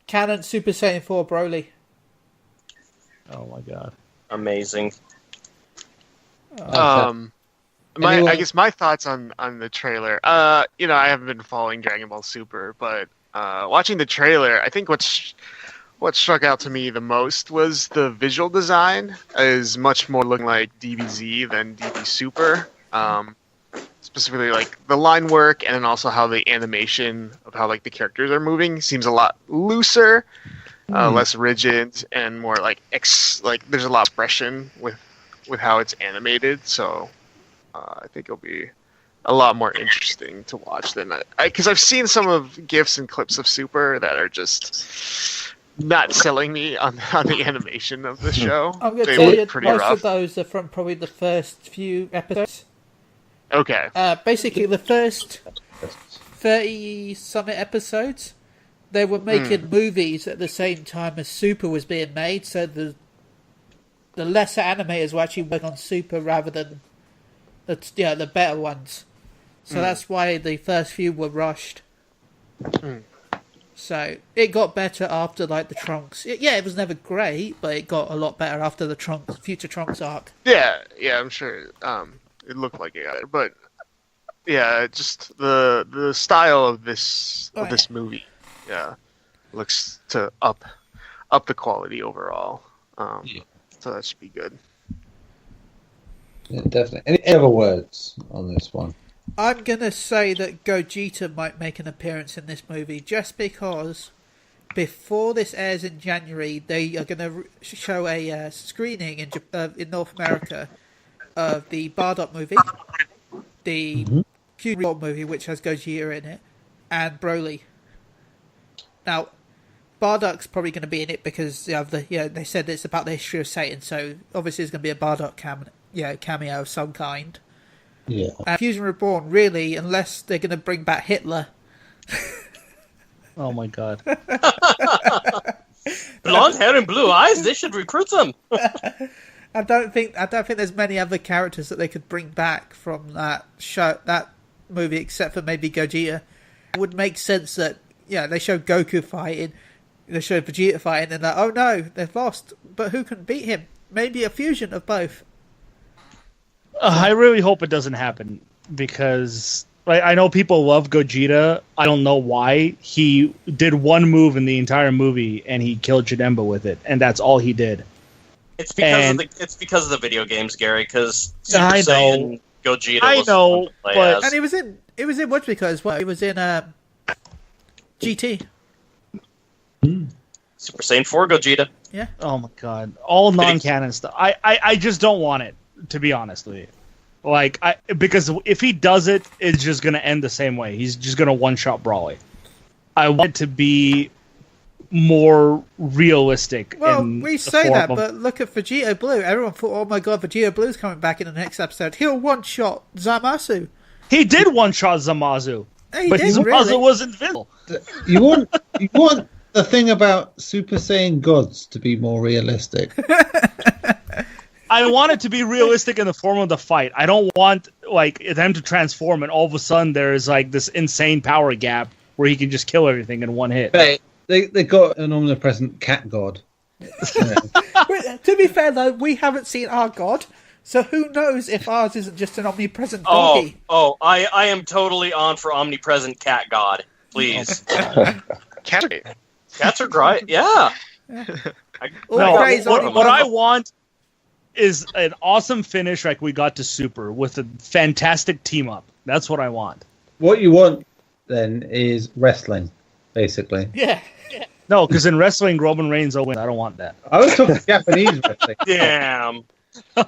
Canon Super Saiyan 4 Broly. Oh my god. Amazing. I guess my thoughts on the trailer. I haven't been following Dragon Ball Super, but watching the trailer, I think what struck out to me the most was the visual design is much more looking like DBZ than DB Super. Specifically, like the line work, and then also how the animation of how like the characters are moving seems a lot looser, less rigid, and more like there's a lot of expression with how it's animated. So I think it'll be a lot more interesting to watch than because I've seen some of GIFs and clips of Super that are just not selling me on the animation of the show. I'm going to tell you, most of those are from probably the first few episodes. Okay. Basically, the first 30-something episodes, they were making movies at the same time as Super was being made, so the lesser animators were actually working on Super rather than the better ones. So that's why the first few were rushed. So it got better after like the Trunks. It was never great, but it got a lot better after the Future Trunks arc. Yeah, I'm sure. It looked like it got it, but yeah, just the style of this movie, looks to up the quality overall. So that should be good. Yeah, definitely. Any other words on this one? I'm gonna say that Gogeta might make an appearance in this movie, just because before this airs in January, they are gonna show a screening in North America of the Bardock movie, the Q movie, which has Gogeta in it, and Broly. Now, Bardock's probably going to be in it because they said it's about the history of Satan, so obviously there's going to be a Bardock cameo of some kind. Yeah. And Fusion Reborn, really, unless they're going to bring back Hitler. Oh my god. Blonde hair and blue eyes, they should recruit them. I don't think there's many other characters that they could bring back from that movie, except for maybe Gogeta. It would make sense that they show Goku fighting, they show Vegeta fighting, and oh no, they've lost. But who can beat him? Maybe a fusion of both. I really hope it doesn't happen because I know people love Gogeta. I don't know why. He did one move in the entire movie and he killed Janemba with it, and that's all he did. It's because of the video games, Gary. Because Super Saiyan Gogeta. I know, but and it was in what's because he was in GT. Super Saiyan 4 Gogeta. Yeah. Oh my god, all non-canon stuff. I just don't want it, to be honest with you. Because if he does it, it's just gonna end the same way. He's just gonna one-shot Brawly. I want it to be more realistic. Well, we say that, but look at Vegeta Blue. Everyone thought, oh my god, Vegeta Blue's coming back in the next episode. He'll one-shot Zamasu. He did one-shot Zamasu. But Zamasu was invisible. You want the thing about Super Saiyan gods to be more realistic. I want it to be realistic in the form of the fight. I don't want them to transform and all of a sudden there's this insane power gap where he can just kill everything in one hit. Hey, they got an omnipresent cat god. To be fair though, we haven't seen our god, so who knows if ours isn't just an omnipresent doggy. I am totally for omnipresent cat god. Please. Cats are great. Yeah. What I want is an awesome finish like we got to Super with a fantastic team up. That's what I want. What you want then is wrestling, basically. Yeah. No, because in wrestling, Roman Reigns will win. I don't want that. I was talking Japanese wrestling. Damn.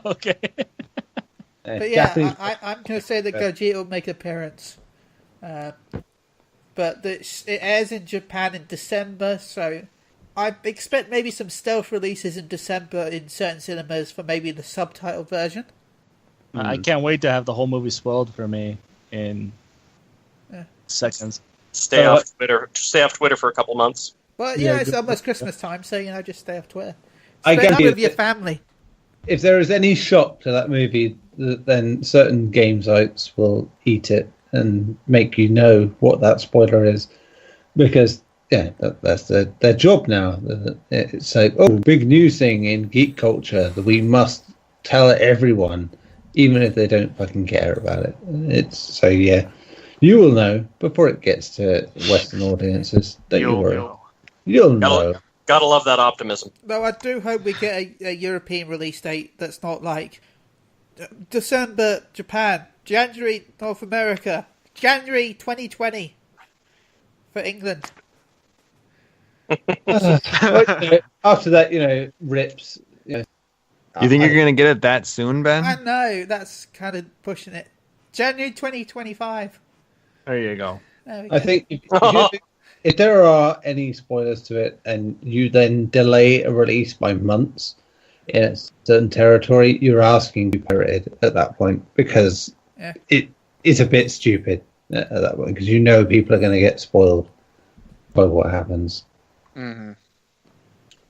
Okay. But yeah, I'm going to say that Gogeta will make an appearance. But it airs in Japan in December, so I expect maybe some stealth releases in December in certain cinemas for maybe the subtitle version. I can't wait to have the whole movie spoiled for me in seconds. Stay off Twitter. Stay off Twitter for a couple months. Well, it's almost Christmas time, so just stay off Twitter. I Spend time with your family. If there is any shock to that movie, then certain game sites will eat it and make you know what that spoiler is, because that's their job now. It's like, big news thing in geek culture that we must tell everyone, even if they don't fucking care about it. It's so you will know before it gets to Western audiences. Don't you worry. You'll know. Gotta love that optimism. Though I do hope we get a European release date that's not like December Japan, January North America, January 2020 for England. After that, rips. You think you're going to get it that soon, Ben? I know, that's kind of pushing it. January 2025. There you go. I think if there are any spoilers to it and you then delay a release by months in a certain territory, you're asking to be pirated at that point, because it is a bit stupid at that point, because people are going to get spoiled by what happens. Mm-hmm.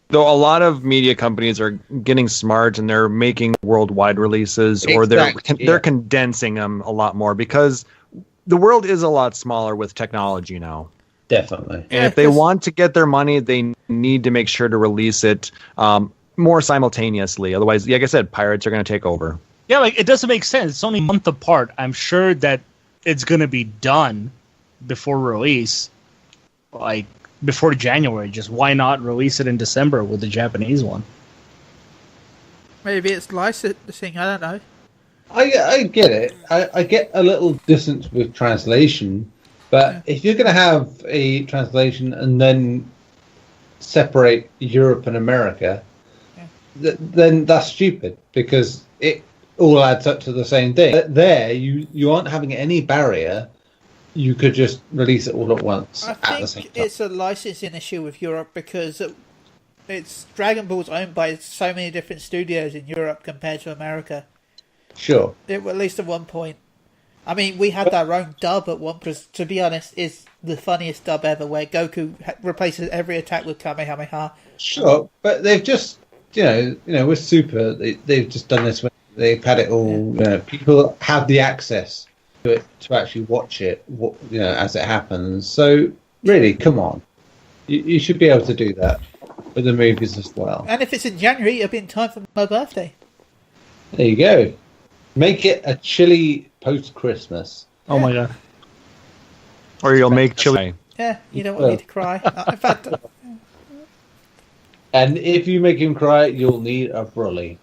Though a lot of media companies are getting smart and they're making worldwide releases, or they're condensing them a lot more, because the world is a lot smaller with technology now. Definitely. And if they want to get their money, they need to make sure to release it more simultaneously. Otherwise, like I said, pirates are going to take over. Yeah, it doesn't make sense. It's only a month apart. I'm sure that it's going to be done before release, before January. Just why not release it in December with the Japanese one? Maybe it's licensing. I don't know. I get it. I get a little distance with translation, but if you're going to have a translation and then separate Europe and America, then that's stupid, because it all adds up to the same thing. There, you aren't having any barrier. You could just release it all at once at the same time. I think it's a licensing issue with Europe, because it's Dragon Ball's owned by so many different studios in Europe compared to America. Sure. At least at one point. I mean, we had our own dub at one, because, to be honest, is the funniest dub ever, where Goku replaces every attack with Kamehameha. Sure, but they've just, with Super, they've just done this. They've had it all. People have the access to it to actually watch it, as it happens. So, really, come on, you should be able to do that with the movies as well. And if it's in January, it'll be in time for my birthday. There you go. Make it a chilly post-Christmas. Oh my god. Or you'll make chili. Yeah, you don't want me to cry. In fact... And if you make him cry, you'll need a brolly.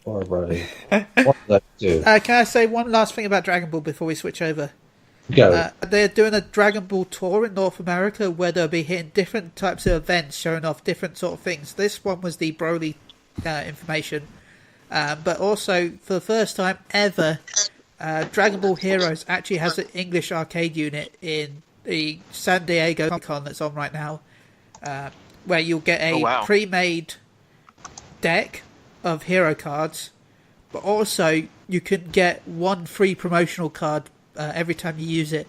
Or a brolly. What do they do? Can I say one last thing about Dragon Ball before we switch over? Go. They're doing a Dragon Ball tour in North America, where they'll be hitting different types of events, showing off different sort of things. This one was the Broly information. But also, for the first time ever, Dragon Ball Heroes actually has an English arcade unit in the San Diego Comic-Con that's on right now, where you'll get a pre-made deck of hero cards, but also you can get one free promotional card every time you use it.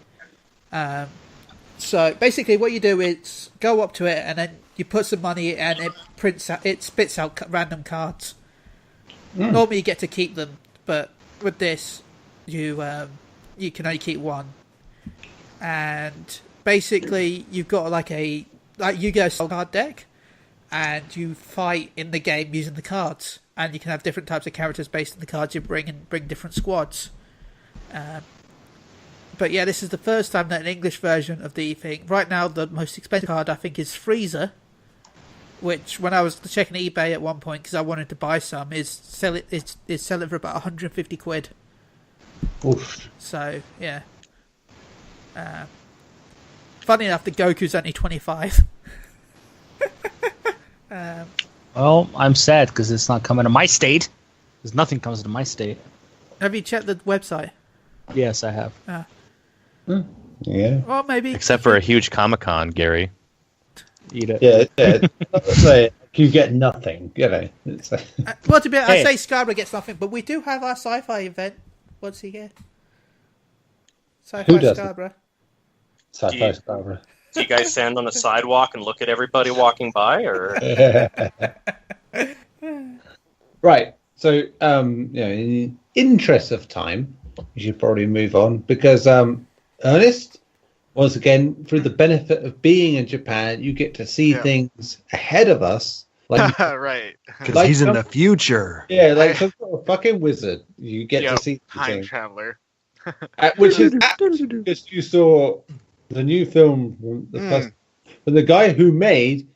So basically what you do is go up to it and then you put some money and it spits out random cards. Normally you get to keep them, but with this you can only keep one. And basically you've got like Yu-Gi-Oh! Card deck, and you fight in the game using the cards, and you can have different types of characters based on the cards you bring, and bring different squads. But yeah, this is the first time that an English version of the thing. Right now, the most expensive card I think is Frieza, which when I was checking eBay at one point because I wanted to buy some, is selling for about 150 quid. Oof. So yeah. Funny enough, the Goku's only 25. Well, I'm sad because it's not coming to my state. Because nothing comes to my state. Have you checked the website? Yes, I have. Yeah. Well, maybe. Except for a huge Comic-Con, Gary. Eat it. Yeah. You get nothing, It's like... Well, to be honest, I say Scarborough gets nothing, but we do have our sci-fi event What's he get? Who does Scarborough. Sci-fi Scarborough. Do you guys stand on a sidewalk and look at everybody walking by, or? Right. So, in the interest of time, we should probably move on because Ernest, once again, through the benefit of being in Japan, you get to see things ahead of us. Like, right. Because he's in the future. Yeah, like some sort of fucking wizard. You get to see time traveler. Which is because you saw the new film from the guy who made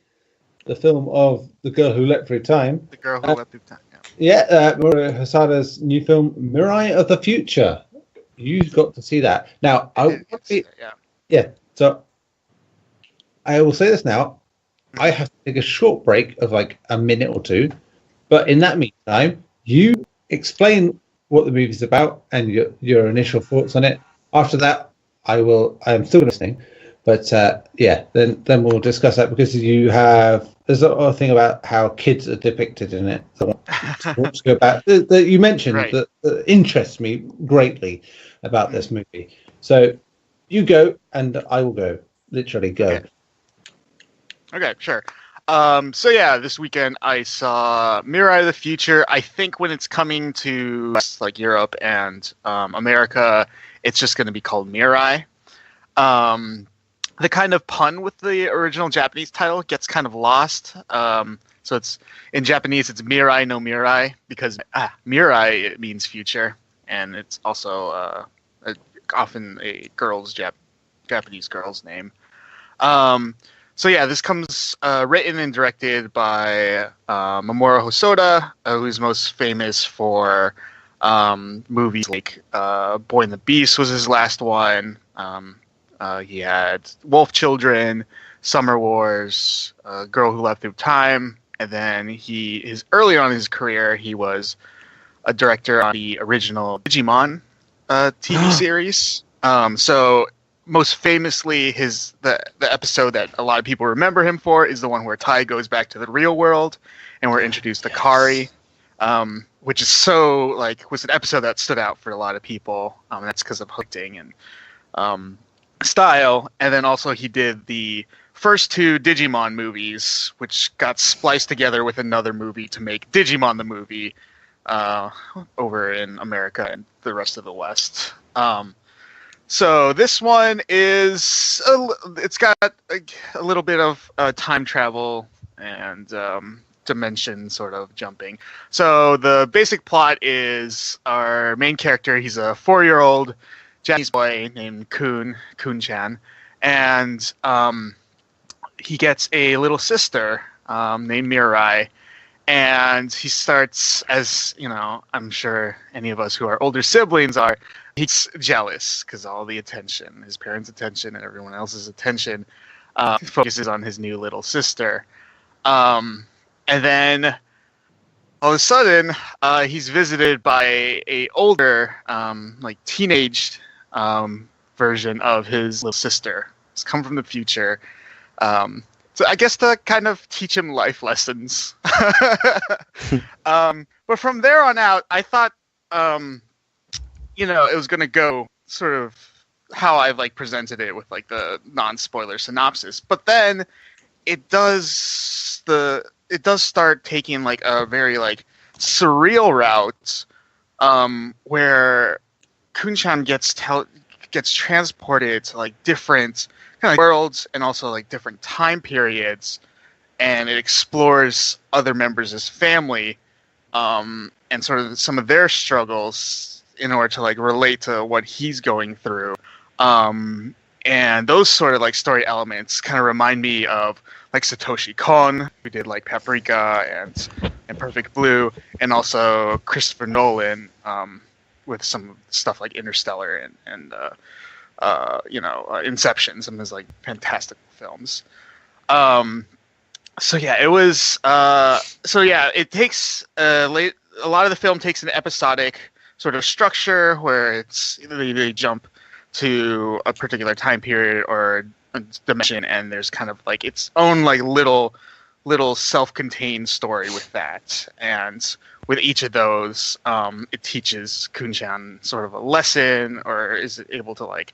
the film of The Girl Who Leapt Through Time. The Girl Who Leapt Through Time. Mori Hosada's new film, Mirai of the Future. You got to see that. Now, so I will say this now. I have to take a short break of like a minute or two. But in that meantime, you explain what the movie's about and your initial thoughts on it. After that, I am still listening. But then we'll discuss that because there's a thing about how kids are depicted in it. So I want to go back. That you mentioned that interests me greatly about this movie. So you go and I will go. Literally go. Okay, sure. This weekend I saw Mirai of the Future. I think when it's coming to like Europe and America, it's just going to be called Mirai. The kind of pun with the original Japanese title gets kind of lost. So it's in Japanese, it's Mirai no Mirai because Mirai it means future, and it's also often a Japanese girl's name. This comes written and directed by Mamoru Hosoda, who's most famous for movies like Boy and the Beast was his last one. He had Wolf Children, Summer Wars, Girl Who Leapt Through Time, and then early on in his career, he was a director on the original Digimon TV series. So most famously, the episode that a lot of people remember him for is the one where Tai goes back to the real world, and we're introduced to Kari, which is was an episode that stood out for a lot of people. That's because of hooking and style. And then also he did the first two Digimon movies, which got spliced together with another movie to make Digimon the movie over in America and the rest of the West. So this one it's got a little bit of time travel and dimension sort of jumping. So the basic plot is our main character, he's a 4-year-old Japanese boy named Kun-chan, and he gets a little sister named Mirai, and he starts, as I'm sure any of us who are older siblings are, he's jealous because all the attention, his parents' attention and everyone else's attention focuses on his new little sister. And then all of a sudden, he's visited by a older, teenage version of his little sister. It's come from the future. So I guess to kind of teach him life lessons. But from there on out, I thought, it was going to go sort of how I've presented it with the non-spoiler synopsis. But then it does start taking a very surreal route, where Kun-chan gets transported to different kind of worlds and also different time periods, and it explores other members of his family, and sort of some of their struggles in order to relate to what he's going through. And those sort of story elements kind of remind me of Satoshi Kon, who did Paprika and Perfect Blue, and also Christopher Nolan, with some stuff like Interstellar and Inception, some of his fantastic films. It takes a lot of the film takes an episodic sort of structure where they jump to a particular time period or a dimension, and there's kind of its own little self-contained story with that. And with each of those, it teaches Kun-chan sort of a lesson, or is it able to like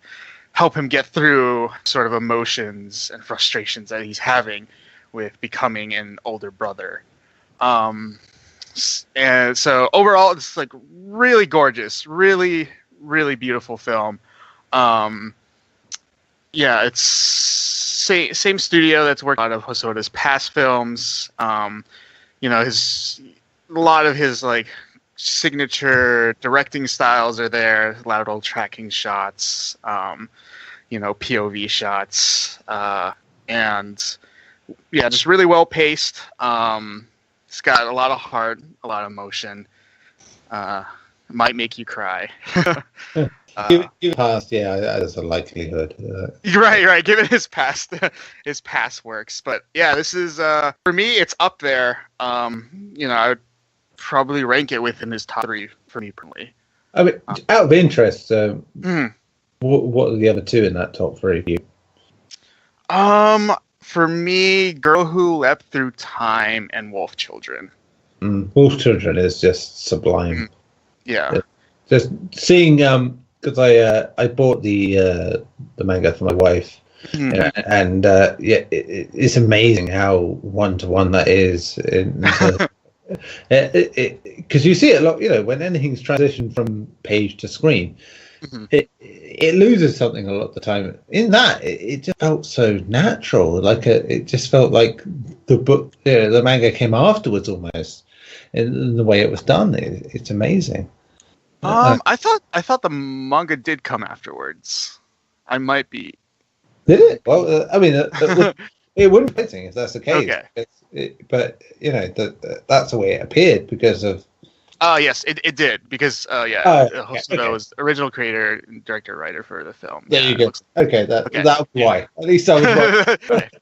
help him get through sort of emotions and frustrations that he's having with becoming an older brother. And so overall, it's like really gorgeous, really, really beautiful film. Yeah, it's same studio that's worked on a lot of Hosoda's past films. You know, a lot of his like signature directing styles are there. Lateral tracking shots, you know, POV shots, and yeah, just really well paced. It's got a lot of heart, a lot of emotion. Might make you cry. Given past, yeah, there's a likelihood. Right. Given his past works, but yeah, this is for me, it's up there. You know, I would probably rank it within his top 3 for me personally. I mean, out of interest, what are the other 2 in that top 3 for you? For me, Girl Who Leapt Through Time and Wolf Children. Wolf Children is just sublime. Yeah. Just seeing, because I bought the manga for my wife, and yeah, it's amazing how 1-to-1 that is. Because you see it a lot, you know, when anything's transitioned from page to screen. It loses something a lot of the time. In that, it just felt so natural. Like it just felt like the book, the manga came afterwards almost. In the way it was done, it's amazing. I thought the manga did come afterwards. I might be. Did it? Well, I mean, it wouldn't be fitting if that's the case. Okay. But you know, that's the way it appeared because of. Yes, it did because Hosoda was original creator, director, writer for the film. There you go. Okay, that's why. At least I was right.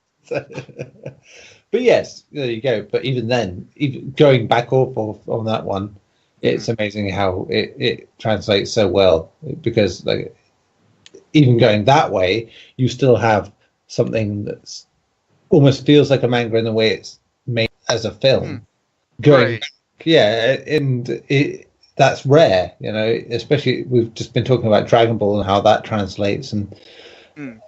But yes, there you go. But even then, even going back off on that one, it's amazing how it translates so well. Because like, even going that way, you still have something that's almost feels like a manga in the way it's made as a film. Going back, yeah, and that's rare, you know. Especially we've just been talking about Dragon Ball and how that translates, and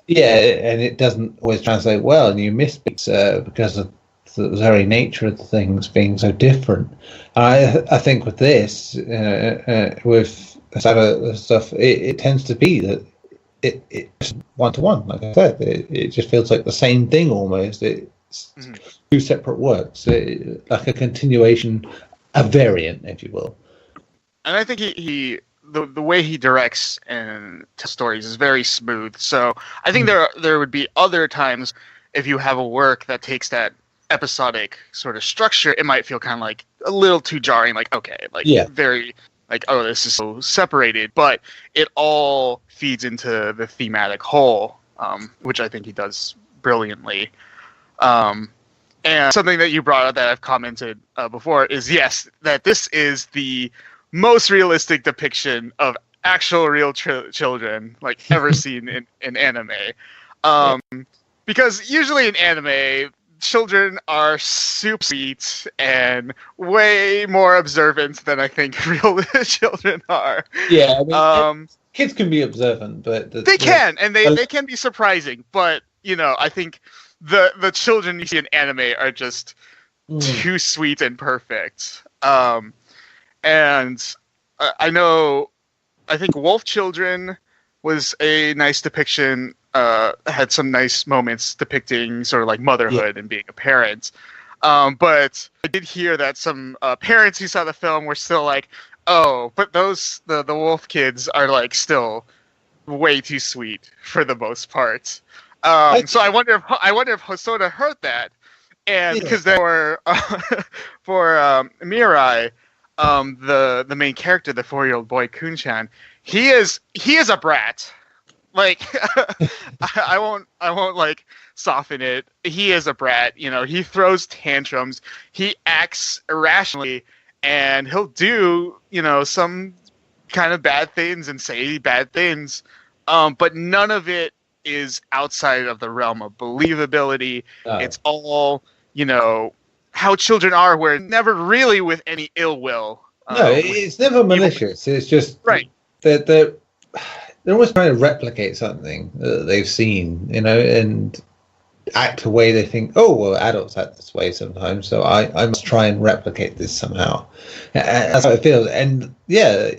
yeah, and it doesn't always translate well, and you miss bits because of the very nature of the things being so different. I think with this, with Saga stuff, it tends to be that it's 1-to-1. Like I said, it just feels like the same thing almost. It's 2 separate works, like a continuation, a variant, if you will. And I think the way he directs and tells stories is very smooth. So I think there would be other times if you have a work that takes that episodic sort of structure, it might feel kind of like a little too jarring. Like, okay, like very like, oh, this is so separated, but it all feeds into the thematic whole, which I think he does brilliantly. And something that you brought up that I've commented before is, yes, that this is the most realistic depiction of actual real children like ever seen in anime. Because usually in anime, children are super sweet and way more observant than I think real children are. Yeah, I mean, kids can be observant, but they can be surprising. But you know, I think the children you see in anime are just too sweet and perfect. And I think Wolf Children was a nice depiction. Had some nice moments depicting sort of like motherhood and being a parent. But I did hear that some parents who saw the film were still like, oh, but the wolf kids are like still way too sweet for the most part. So I wonder if Hosoda heard that, and because for Mirai, the main character, the 4-year-old boy Kun-chan, he is a brat. Like I won't like soften it. He is a brat. You know, he throws tantrums. He acts irrationally, and he'll do some kind of bad things and say bad things. But none of it is outside of the realm of believability. It's all how children are, where never really with any ill will. No, it's never malicious. It's just right. They're always trying to replicate something that they've seen, and act a way they think, oh, well, adults act this way sometimes, so I must try and replicate this somehow. That's how it feels. And yeah,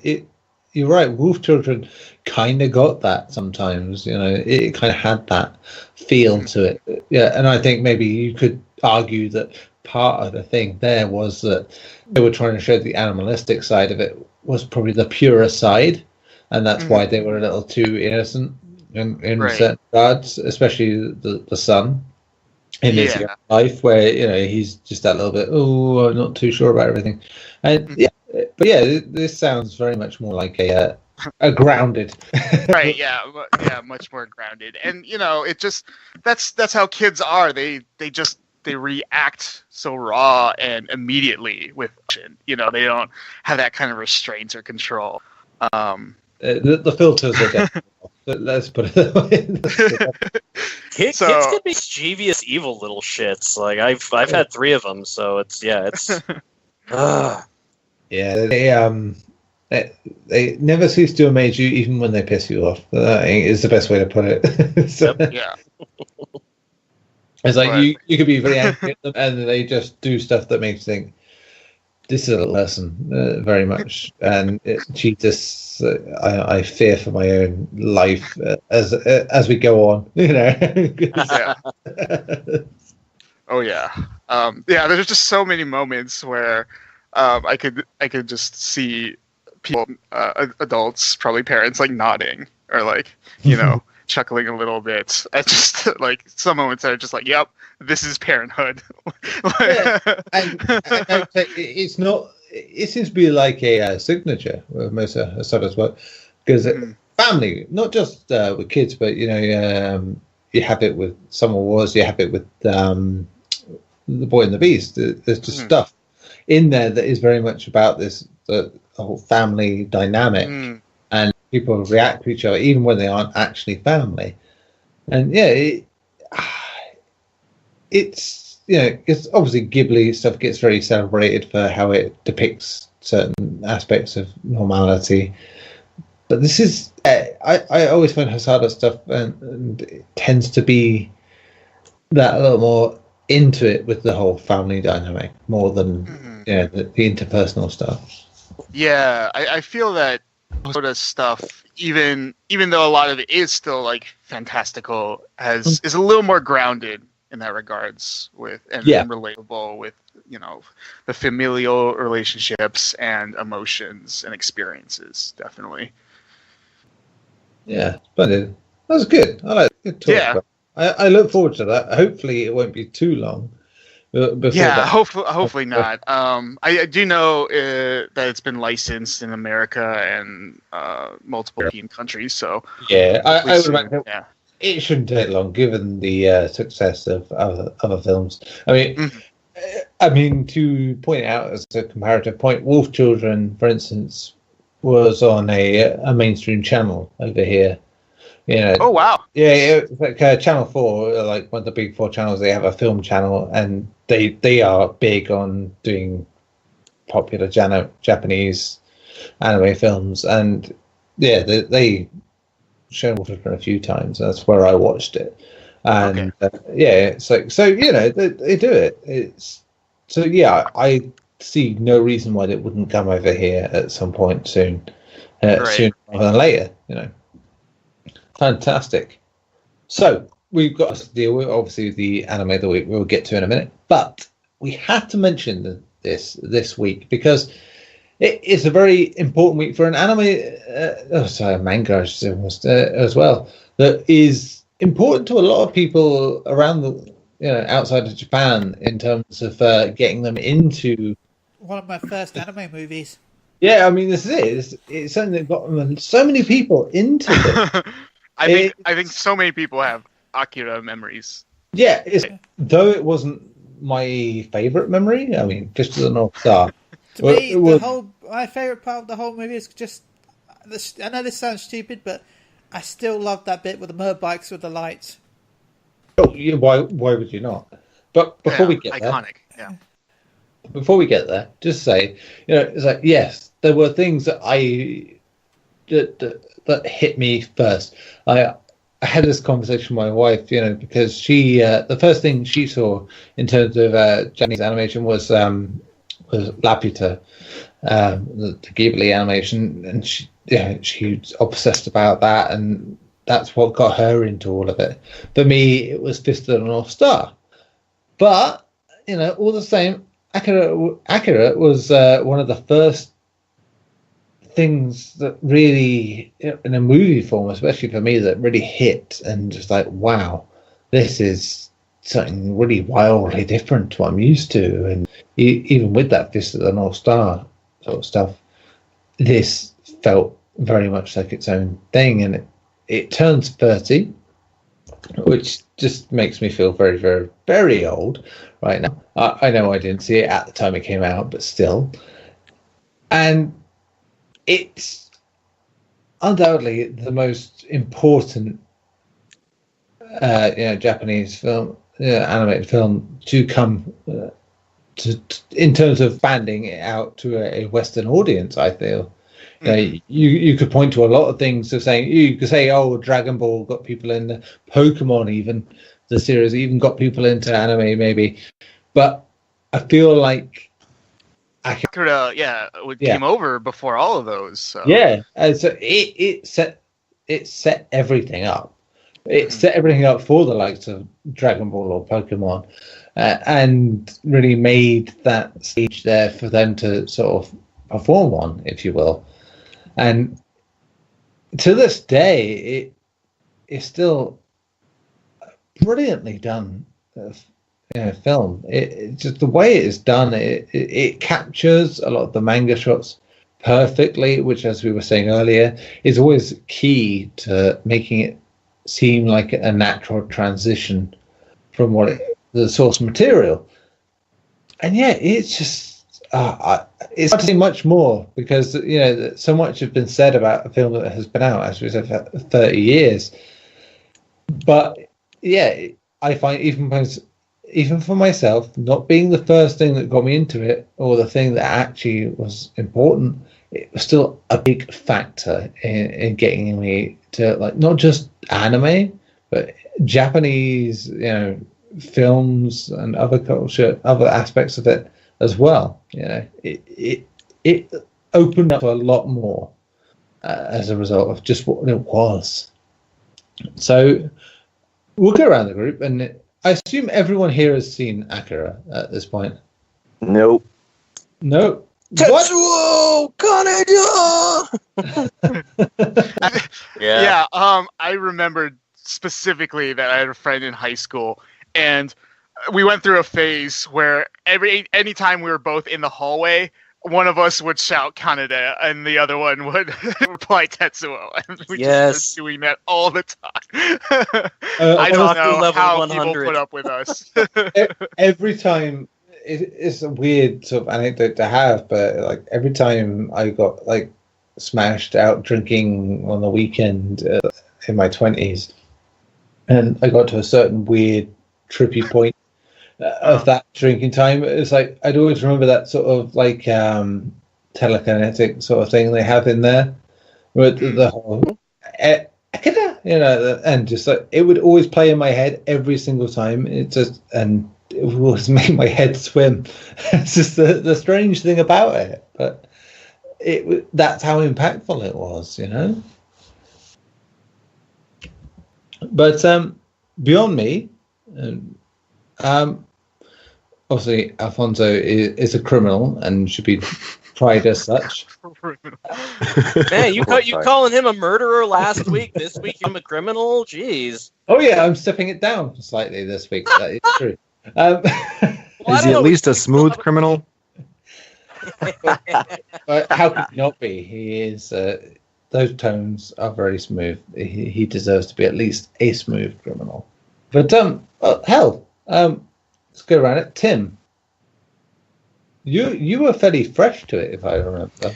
you're right, Wolf Children kind of got that sometimes, it kind of had that feel to it. Yeah, and I think maybe you could argue that part of the thing there was that they were trying to show the animalistic side of it was probably the purer side, and that's why they were a little too innocent in certain regards, especially the son in his life, where he's just that little bit, oh, I'm not too sure about everything. And this sounds very much more like a grounded right, much more grounded. And it just that's how kids are. They react so raw and immediately with they don't have that kind of restraints or control. The filters are definitely off, let's put it that way. Kids can be mischievous, evil little shits. Like I've had 3 of them, so it's they never cease to amaze you, even when they piss you off. That is the best way to put it. So, yeah. It's like you could be very angry at them, and they just do stuff that makes you think, this is a lesson, very much. And Jesus, I fear for my own life as we go on. Yeah. Oh yeah. There's just so many moments where I could just see people, adults, probably parents, like nodding or like chuckling a little bit. I just like some moments are just like, yep, this is parenthood. And it's not. It seems to be like a signature with most Asada's work, because family, not just with kids, but you have it with Summer Wars, you have it with The Boy and the Beast. There's just stuff in there that is very much about the whole family dynamic, and people react to each other even when they aren't actually family. And it's obviously Ghibli stuff gets very celebrated for how it depicts certain aspects of normality, but this is I always find Hasada stuff and it tends to be that a little more into it with the whole family dynamic more than the interpersonal stuff. Yeah, I feel that sort of stuff, even though a lot of it is still like fantastical, is a little more grounded in that regards and relatable with the familial relationships and emotions and experiences. Definitely. Yeah, splendid. That was good. I like good talk. Yeah, I look forward to that. Hopefully, it won't be too long. Hopefully not. I do know that it's been licensed in America and multiple European countries. So I would imagine it shouldn't take long, given the success of other films. I mean, to point out as a comparative point, Wolf Children, for instance, was on a mainstream channel over here. Oh wow! Yeah, it's like Channel 4, like one of the big 4 channels. They have a film channel, and they are big on doing popular Japanese anime films. And they shown Wolf Children a few times. That's where I watched it. And it's like they do it. It's so I see no reason why it wouldn't come over here at some point soon, sooner rather than later. Fantastic. So we've got to deal with obviously the anime of the week. We'll get to in a minute, but we have to mention this week because it is a very important week for an anime. Manga as well. That is important to a lot of people around the outside of Japan in terms of getting them into one of my first anime movies. Yeah, I mean this is it. It's something that got so many people into it. I think so many people have Akira memories. Yeah, though it wasn't my favorite memory. I mean, Fist of the North Star. To me, my favorite part of the whole movie is just. I know this sounds stupid, but I still love that bit with the motorbikes with the lights. Oh, yeah, why would you not? But before we get iconic. there, before we get there, just say, it's like, yes, there were things that that hit me first. I had this conversation with my wife, because she the first thing she saw in terms of Japanese animation was Laputa, the Ghibli animation, and she's obsessed about that, and that's what got her into all of it. For me, it was Fist of the North Star, but all the same, Akira was one of the first things that really, in a movie form, especially for me, that really hit and just like, wow, this is something really wildly different to what I'm used to. And even with that Fist of the North Star sort of stuff, this felt very much like its own thing. And it turns 30, which just makes me feel very, very, very old right now. I know I didn't see it at the time it came out, but still. And it's undoubtedly the most important, Japanese film, animated film to come in terms of banding it out to a Western audience. I feel you could point to a lot of things of saying, you could say, oh, Dragon Ball got people into, Pokemon, even the series even got people into anime, maybe, but I feel like Akira, came over before all of those. So. Yeah, so it set everything up. It set everything up for the likes of Dragon Ball or Pokemon, and really made that stage there for them to sort of perform on, if you will. And to this day, it is still brilliantly done. Film. It just the way it is done, it captures a lot of the manga shots perfectly, which, as we were saying earlier, is always key to making it seem like a natural transition from the source material. And it's just it's hard to say much more, because so much has been said about a film that has been out, as we said, for 30 years. But I find even for myself, not being the first thing that got me into it, or the thing that actually was important, it was still a big factor in getting me to, like, not just anime, but Japanese, films and other culture, other aspects of it as well. It opened up a lot more as a result of just what it was. So we'll go around the group, and I assume everyone here has seen Akira at this point. Nope. No. Tetsuo Kaneda! Yeah. I remembered specifically that I had a friend in high school, and we went through a phase where anytime we were both in the hallway, one of us would shout Kaneda and the other one would reply Tetsuo. And we just were doing that all the time. I don't know how 100. People put up with us. Every time, it's a weird sort of anecdote to have, but like every time I got like smashed out drinking on the weekend in my 20s, and I got to a certain weird trippy point of that drinking time, it's like I'd always remember that sort of like telekinetic sort of thing they have in there with the whole and just like it would always play in my head every single time. It would always make my head swim. It's just the strange thing about it, but that's how impactful it was, But beyond me, obviously, Alfonso is a criminal and should be tried as such. Man, you calling him a murderer last week? This week, I'm a criminal? Jeez. Oh, yeah, I'm stepping it down slightly this week. That is true. Is he at least a smooth criminal? How could he not be? He is. Those tones are very smooth. He deserves to be at least a smooth criminal. But, hell, let's go around it. Tim, you were fairly fresh to it, if I remember.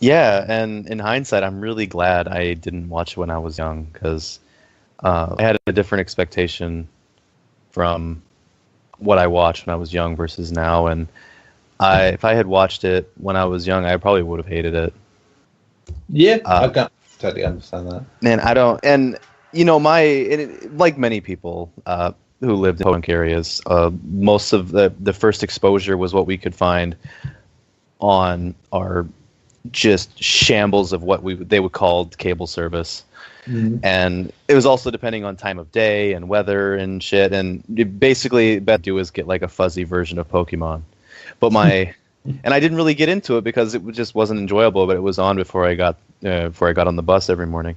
Yeah, and in hindsight, I'm really glad I didn't watch it when I was young, because I had a different expectation from what I watched when I was young versus now. And If I had watched it when I was young, I probably would have hated it. Yeah, I can totally understand that. Man, I don't, and like many people who lived in punk areas, most of the first exposure was what we could find on our just shambles of what they would call cable service. Mm-hmm. And it was also depending on time of day and weather and shit. And basically, best do is get like a fuzzy version of Pokemon. But and I didn't really get into it because it just wasn't enjoyable. But it was on before I got on the bus every morning.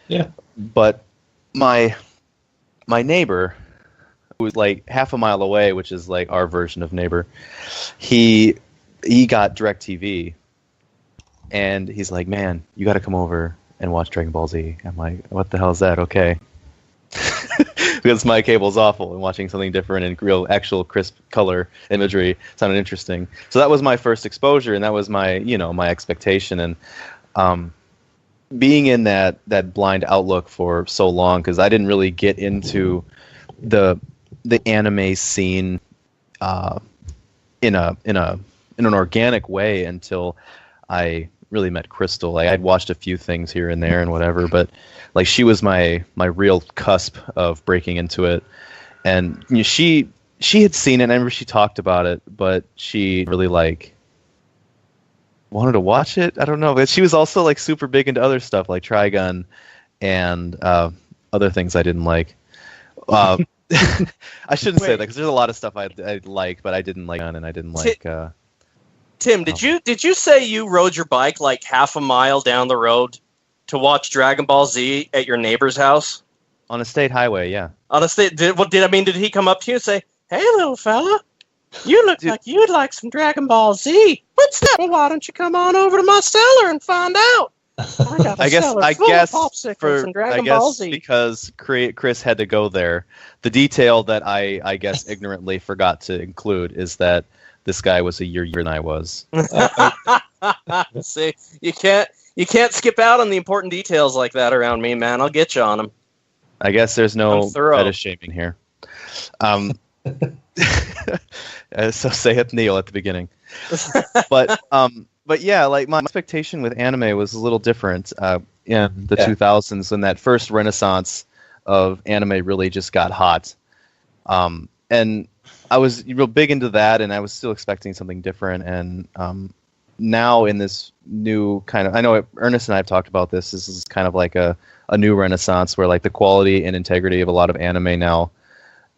Yeah. But my neighbor, who was like half a mile away, which is like our version of neighbor, he got DirecTV, and he's like, "Man, you got to come over and watch Dragon Ball Z." I'm like, "What the hell is that?" Okay. Because my cable's awful, and watching something different and real, actual crisp color imagery sounded interesting. So that was my first exposure, and that was my expectation. And being in that blind outlook for so long, because I didn't really get into the anime scene in an organic way until I really met Crystal. Like, I'd watched a few things here and there and whatever, but like she was my real cusp of breaking into it. And she had seen it, and I remember she talked about it, but she really like wanted to watch it. I don't know, but she was also like super big into other stuff like Trigun and other things I didn't like. I shouldn't say that because there's a lot of stuff I like, but I didn't like, and I didn't like. Tim, did you say you rode your bike like half a mile down the road to watch Dragon Ball Z at your neighbor's house? On a state highway, yeah. On a state, did he come up to you and say, "Hey, little fella, you look like you'd like some Dragon Ball Z. What's that? Well, why don't you come on over to my cellar and find out? I guess popsicles and Dragon Ball Z." Because Chris had to go there. The detail that I guess ignorantly forgot to include is that this guy was a year younger than I was. See, you can't skip out on the important details like that around me, man. I'll get you on them. I guess there's no fetish shaming here. So saith Neil at the beginning. But yeah, like my expectation with anime was a little different in the 2000s when that first renaissance of anime really just got hot. And I was real big into that, and I was still expecting something different. And now in this new kind of, I know Ernest and I have talked about this. This is kind of like a new renaissance where like the quality and integrity of a lot of anime now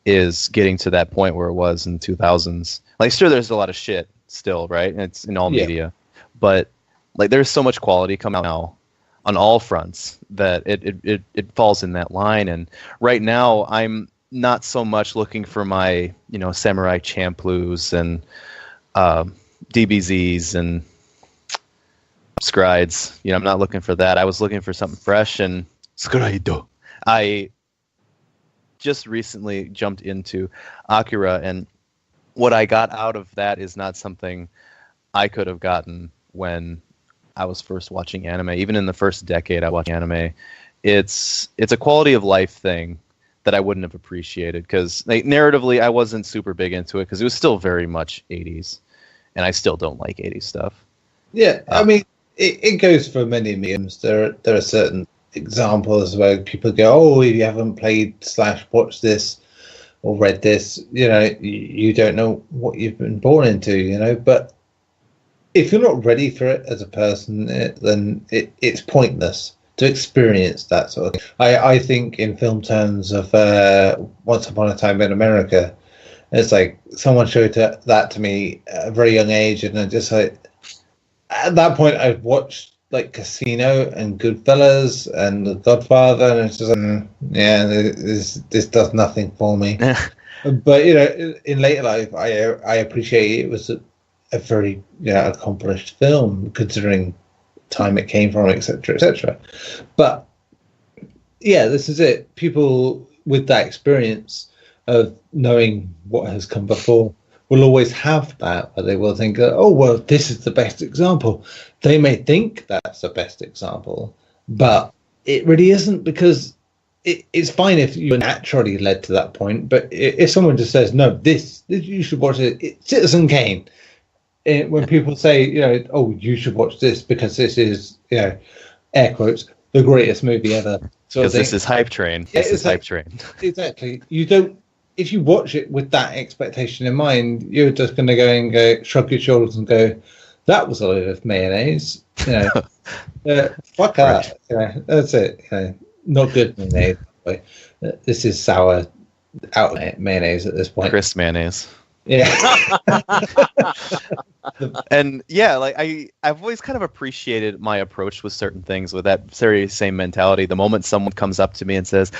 is getting to that point where it was in the 2000s. Like, sure, there's a lot of shit still, right? And it's in all media, but like there's so much quality coming out now on all fronts that it falls in that line. And right now, I'm not so much looking for my Samurai Champloo's and DBZs and Scrides. I'm not looking for that. I was looking for something fresh, and Scrido. I just recently jumped into Akira, and what I got out of that is not something I could have gotten when I was first watching anime. Even in the first decade I watched anime, it's a quality of life thing that I wouldn't have appreciated, because like, narratively I wasn't super big into it because it was still very much 80s, and I still don't like 80s stuff. Yeah, I mean, it goes for many mediums. There are certain examples where people go, "Oh, if you haven't played / watched this or read this, you don't know what you've been born into." But if you're not ready for it as a person, then it's pointless to experience that sort of thing. I think in film terms of Once Upon a Time in America, it's like someone showed that to me at a very young age, and I just like, at that point I'd watched like Casino and Goodfellas and The Godfather, and it's just like, this does nothing for me. But in later life, I appreciate it was a very accomplished film considering time it came from, etc., etc. But yeah, this is it. People with that experience of knowing what has come before will always have that, where they will think, "Oh, well, this is the best example." They may think that's the best example, but it really isn't, because it's fine if you're naturally led to that point. But if someone just says, "No, this you should watch it, Citizen Kane," when people say, oh, you should watch this because this is, air quotes, the greatest movie ever. Because this is hype train. Yeah, this is hype train. Exactly. You don't. If you watch it with that expectation in mind, you're just going to go shrug your shoulders and go, "That was a load of mayonnaise." Fuck that. That's it. Not good mayonnaise. This is sour out mayonnaise at this point. Crisp mayonnaise. Yeah. And yeah, like I've always kind of appreciated my approach with certain things with that very same mentality. The moment someone comes up to me and says,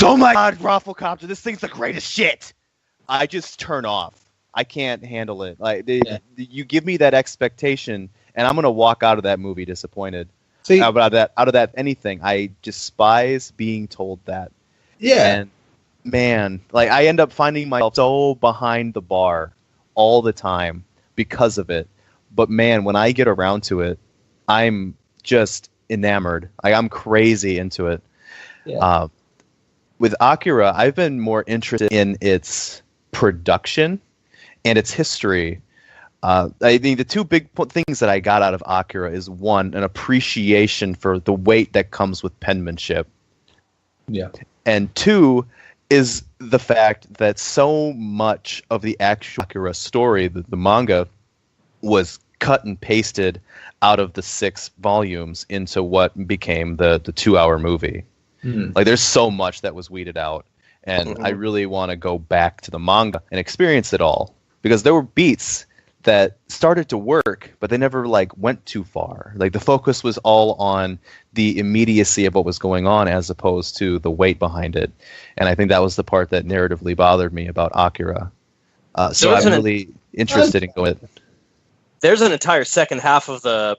"Oh my God, Rafflecopter, this thing's the greatest shit," I just turn off. I can't handle it. Like you give me that expectation, and I'm gonna walk out of that movie disappointed. See, out of that anything, I despise being told that. Yeah. And man, like I end up finding myself so behind the bar all the time because of it. But man, when I get around to it, I'm just enamored. Like I'm crazy into it. Yeah. With Akira, I've been more interested in its production and its history. I think the two big things that I got out of Akira is one, an appreciation for the weight that comes with penmanship. Yeah. And two is the fact that so much of the actual Akira story, the manga, was cut and pasted out of the 6 volumes into what became the 2-hour movie. Like there's so much that was weeded out, and I really want to go back to the manga and experience it all, because there were beats that started to work, but they never went too far. Like the focus was all on the immediacy of what was going on as opposed to the weight behind it. And I think that was the part that narratively bothered me about Akira. So I'm really interested in going. There's an entire second half of the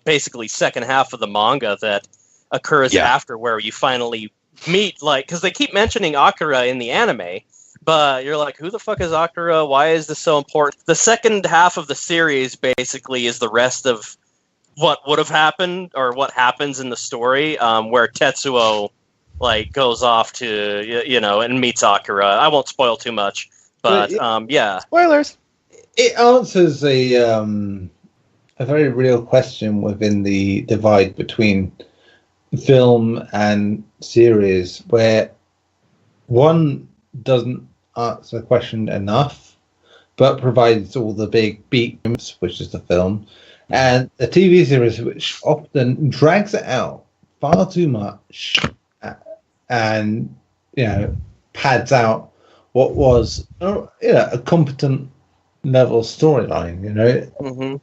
manga that occurs after, where you finally meet, because they keep mentioning Akira in the anime, but you're like, who the fuck is Akira? Why is this so important? The second half of the series basically is the rest of what would have happened, or what happens in the story, where Tetsuo goes off to and meets Akira. I won't spoil too much, but yeah. Spoilers. It answers a very real question within the divide between film and series, where one doesn't answer the question enough, but provides all the big beats, which is the film, and the TV series, which often drags it out far too much, and pads out what was a competent level storyline.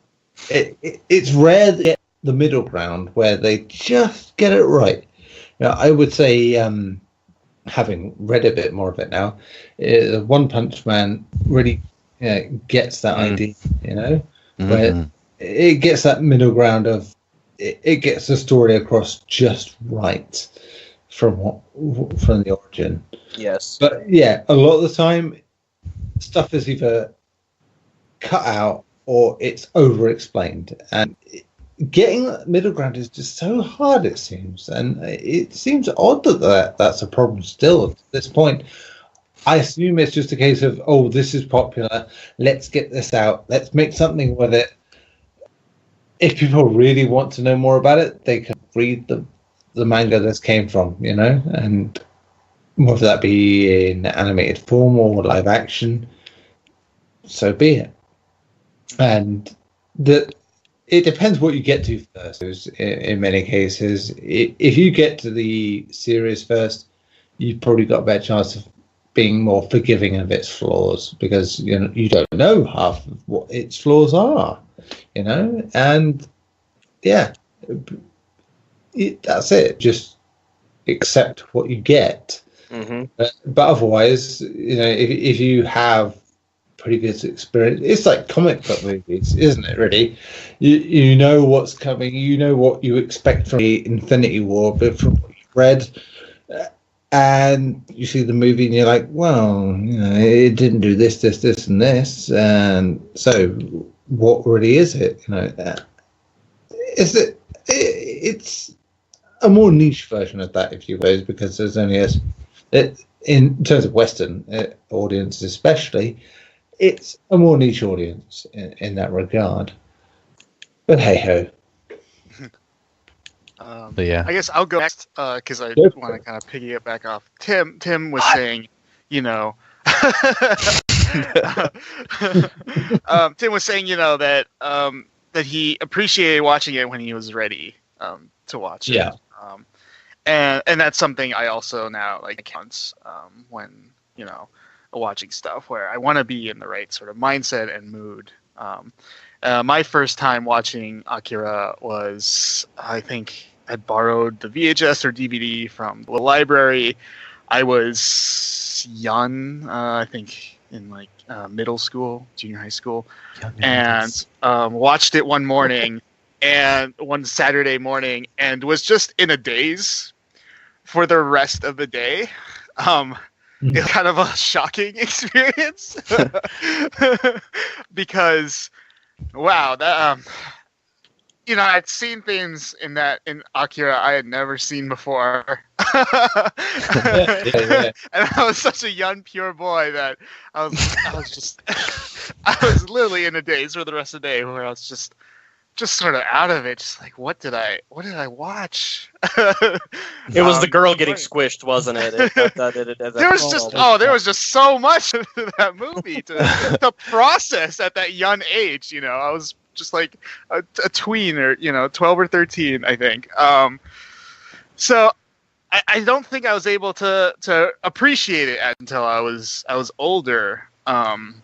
It's rare to get the middle ground where they just get it right. I would say, having read a bit more of it now, One Punch Man really gets that idea, where it gets that middle ground of it gets the story across just right from the origin. Yes. But yeah, a lot of the time, stuff is either cut out or it's over-explained, and getting that middle ground is just so hard, it seems, and it seems odd that that's a problem still at this point. I assume it's just a case of, oh, this is popular, let's get this out, let's make something with it. If people really want to know more about it, they can read the manga this came from, and whether that be in animated form or live action, so be it. And it depends what you get to first. In many cases, if you get to the series first, you've probably got a better chance of being more forgiving of its flaws, because you don't know half of what its flaws are, and yeah, that's it. Just accept what you get. But otherwise, if you have previous experience, it's like comic book movies, isn't it? Really, you know what's coming, you know what you expect from the Infinity War, but from what you've read, and you see the movie and you're like, well, it didn't do this, and this, and so what really is it? It's a more niche version of that, if you will, because there's only in terms of Western audiences especially, it's a more niche audience in that regard. But hey ho. But yeah, I guess I'll go next because I want to kind of piggy it back off. Tim was saying, Tim was saying, that that he appreciated watching it when he was ready to watch it. Yeah. And that's something I also now counts when watching stuff where I want to be in the right sort of mindset and mood. My first time watching Akira was, I think, I borrowed the VHS or DVD from the library. I was young, I think in middle school, junior high school, and watched it one morning and one Saturday morning and was just in a daze for the rest of the day. It's kind of a shocking experience because, wow, that I'd seen things in Akira I had never seen before. Yeah. And I was such a young, pure boy that I was literally in a daze for the rest of the day where I was just sort of out of it. Just like, what did I watch? It was the girl getting squished, wasn't it? There was just so much to that movie to process at that young age. I was just like a tween or 12 or 13, I think. So I don't think I was able to appreciate it until I was older. And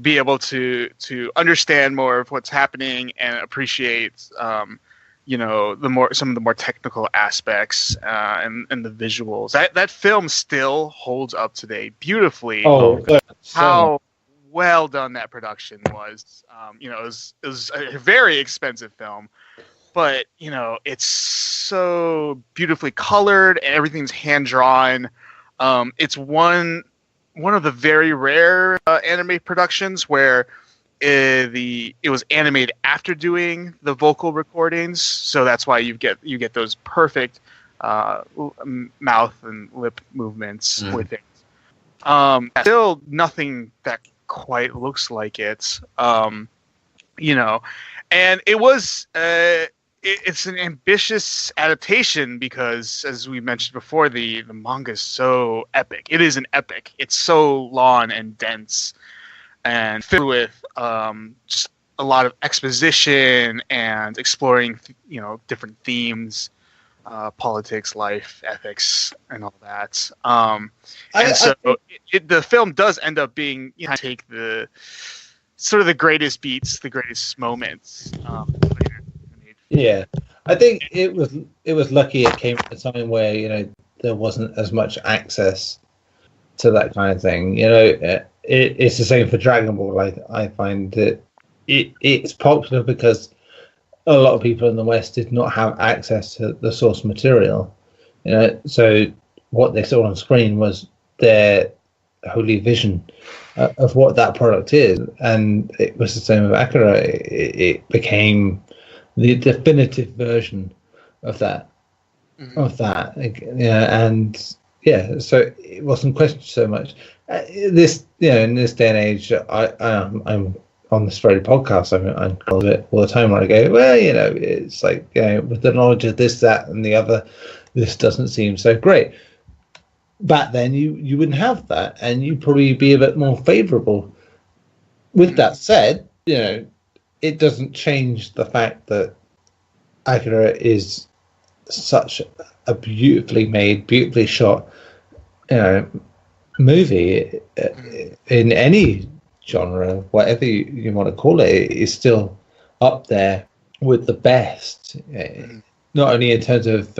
be able to understand more of what's happening and appreciate some of the more technical aspects and the visuals. That film still holds up today beautifully. How well done that production was. It was a very expensive film, but it's so beautifully colored and everything's hand drawn. It's one of the very rare anime productions where it was animated after doing the vocal recordings, so that's why you get those perfect mouth and lip movements with it. Still nothing that quite looks like it, and it was it's an ambitious adaptation because, as we mentioned before, the manga is so epic. It is an epic. It's so long and dense and filled with just a lot of exposition and exploring different themes, politics, life, ethics, and all that. The film does end up being take the sort of the greatest beats, the greatest moments. Yeah, I think it was lucky it came at a time where there wasn't as much access to that kind of thing. It's the same for Dragon Ball. I find that it's popular because a lot of people in the West did not have access to the source material. So what they saw on screen was their holy vision of what that product is, and it was the same with Akira. It became the definitive version of that. So it wasn't questioned so much. In this day and age, I'm on this very podcast. I'm called it all the time where I go, well, it's like with the knowledge of this, that, and the other, this doesn't seem so great. Back then, you wouldn't have that, and you'd probably be a bit more favourable. With that said, it doesn't change the fact that Akira is such a beautifully made, beautifully shot, movie in any genre, whatever you want to call it, is still up there with the best. Not only in terms of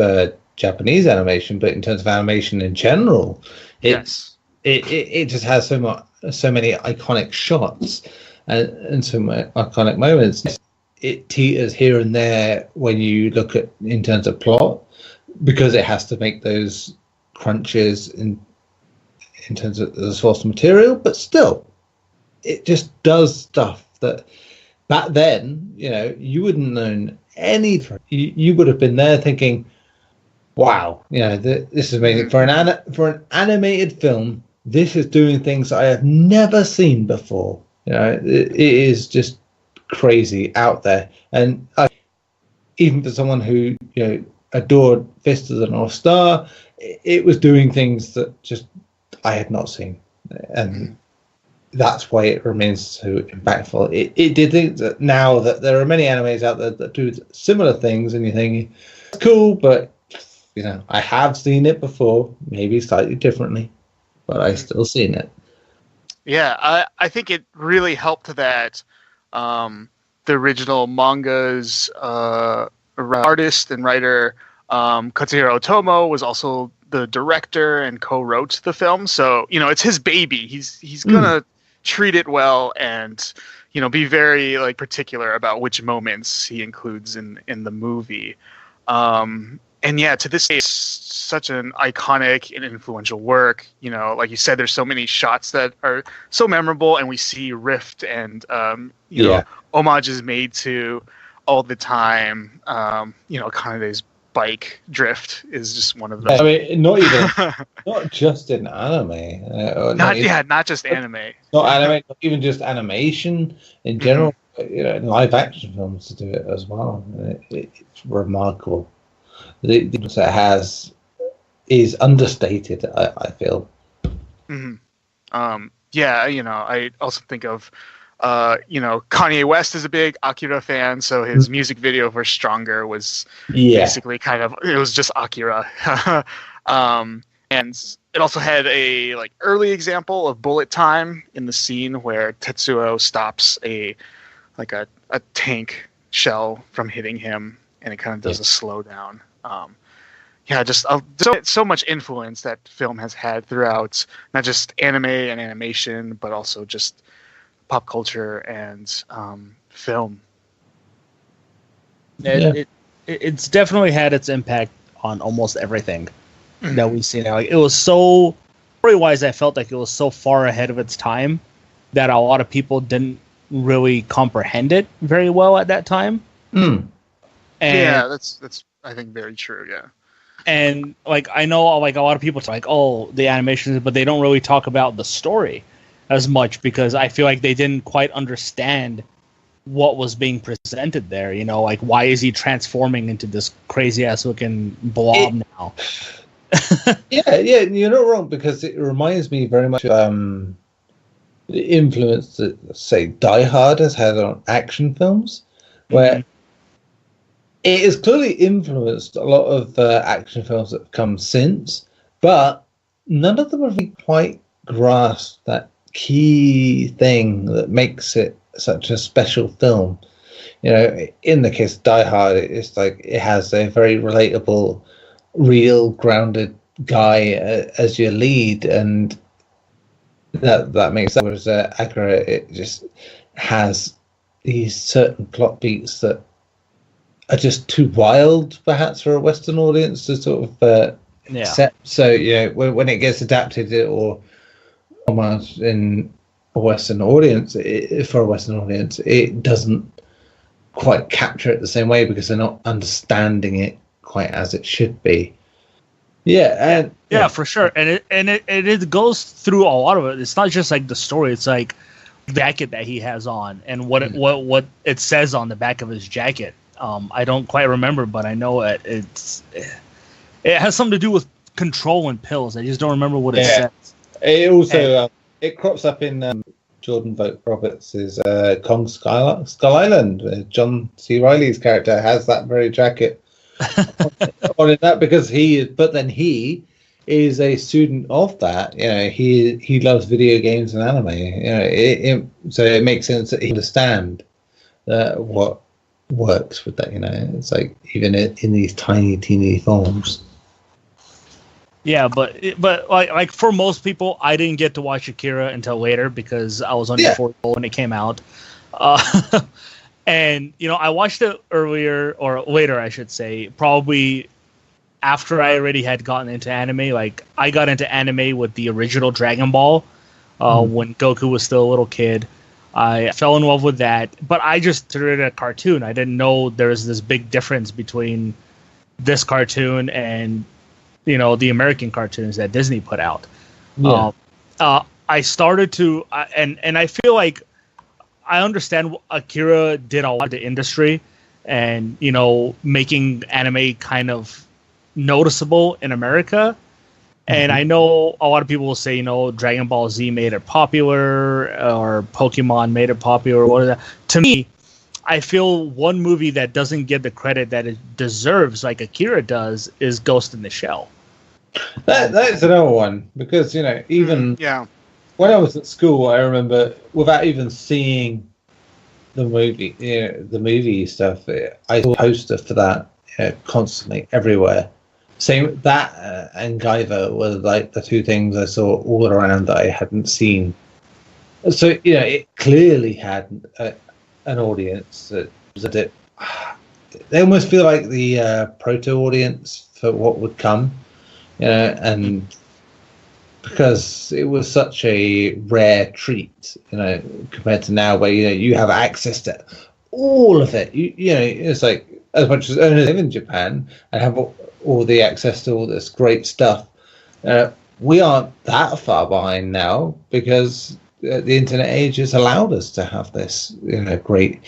Japanese animation, but in terms of animation in general. It just has so many iconic shots and so many iconic moments. It teeters here and there when you look at in terms of plot, because it has to make those crunches in terms of the source material, but still, it just does stuff that back then, you wouldn't have known any. You would have been there thinking, "Wow, this is amazing for an animated film this is doing things I have never seen before. You know, it is just crazy out there. And even for someone who, you know, adored Fist of the North Star, it was doing things that just I had not seen. And that's why it remains so impactful. It did things that now that there are many animes out there that do similar things, and you think, it's cool, but, you know, I have seen it before, maybe slightly differently, but I've still seen it. Yeah, I think it really helped that the original manga's artist and writer, Katsuhiro Otomo, was also the director and co-wrote the film. So, you know, it's his baby. He's gonna treat it well and, you know, be very like particular about which moments he includes in the movie. And yeah, to this day, it's such an iconic and influential work. You know, like you said, there's so many shots that are so memorable, and we see Rift and you know, homages made to all the time. You know, Kanede's bike drift is just one of them. I mean, not just in anime. Not just anime. Not anime, not even just animation in general. You know, live action films to do it as well. It's remarkable. The influence it has is understated, I feel. Yeah, you know, I also think of, you know, Kanye West is a big Akira fan, so his music video for Stronger was basically it was just Akira. And it also had a like early example of bullet time in the scene where Tetsuo stops a tank shell from hitting him, and it kind of does a slowdown. Just so much influence that film has had throughout not just anime and animation, but also just pop culture and film. It's definitely had its impact on almost everything that we see now. Like, it was so story-wise, I felt like it was so far ahead of its time that a lot of people didn't really comprehend it very well at that time. And yeah, that's I think very true. Yeah. And like I know like a lot of people talk like, oh, the animations, but they don't really talk about the story as much because I feel like they didn't quite understand what was being presented there. You know, like why is he transforming into this crazy ass looking blob now? yeah, you're not wrong, because it reminds me very much of the influence that, say, Die Hard has had on action films, where it has clearly influenced a lot of action films that have come since, but none of them have really quite grasped that key thing that makes it such a special film. You know, in the case of Die Hard, it's like it has a very relatable, real, grounded guy as your lead, and that makes sense. Whereas Akira, it just has these certain plot beats that are just too wild, perhaps, for a Western audience to sort of accept. So, you know, when it gets adapted or almost in a Western audience, for a Western audience, it doesn't quite capture it the same way because they're not understanding it quite as it should be. Yeah, for sure, and it goes through a lot of it. It's not just like the story; it's like the jacket that he has on and what it says on the back of his jacket. I don't quite remember, but I know it has something to do with control and pills. I just don't remember what it says. It also it crops up in Jordan Vogt Roberts' Kong Skull Island. John C. Reilly's character has that very jacket on that because he is a student of that. You know, he loves video games and anime. You know, so it makes sense that he understand what works with that. You know, it's like even in these teeny forms. Yeah, but like for most people, I didn't get to watch Akira until later because I was only 4 years old when it came out. And you know, I watched it earlier or later, I should say, probably after I already had gotten into anime. Like I got into anime with the original Dragon Ball when Goku was still a little kid. I fell in love with that, but I just considered it a cartoon. I didn't know there was this big difference between this cartoon and, you know, the American cartoons that Disney put out. I started to, and I feel like I understand Akira did a lot of the industry, and making anime kind of noticeable in America. And I know a lot of people will say, Dragon Ball Z made it popular, or Pokemon made it popular, or whatever. To me, I feel one movie that doesn't get the credit that it deserves, like Akira does, is Ghost in the Shell. That's another one, because even when I was at school, I remember without even seeing the movie stuff, I saw a poster for that constantly everywhere. Same that and Guyver were like the two things I saw all around that I hadn't seen. So it clearly had an audience that it. They almost feel like the proto audience for what would come, and because it was such a rare treat, compared to now where you have access to all of it. It's like as much as owners live in Japan and have all the access to all this great stuff. We aren't that far behind now because the internet age has allowed us to have this, great,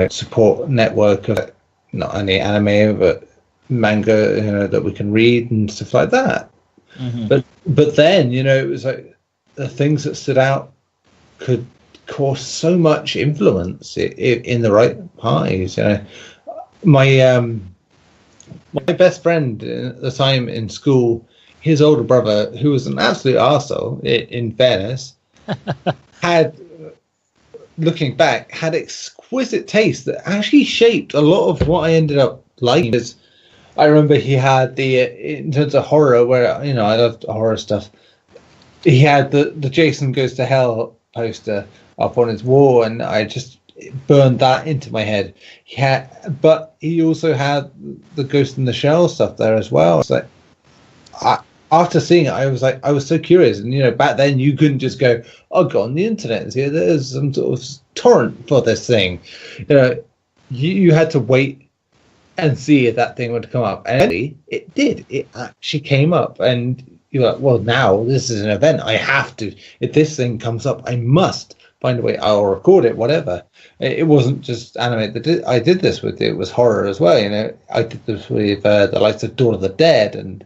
support network of not only anime but manga, that we can read and stuff like that. Mm-hmm. But then, it was like the things that stood out could cause so much influence in the right parties. My best friend at the time in school, his older brother, who was an absolute arsehole, in fairness, had, looking back, had exquisite taste that actually shaped a lot of what I ended up liking. Because I remember he had in terms of horror, where, I loved horror stuff, he had the Jason Goes to Hell poster up on his wall, and I just burned that into my head. But he also had the Ghost in the Shell stuff there as well. It's like, after seeing it, I was so curious. And back then you couldn't just go, go on the internet and see there's some sort of torrent for this thing. You had to wait and see if that thing would come up. And it did. It actually came up, and you're like, well, now this is an event. I have to. If this thing comes up, I must find a way. I'll record it, whatever. It wasn't just anime that I did this with. It was horror as well. I did this with the likes of Dawn of the Dead, and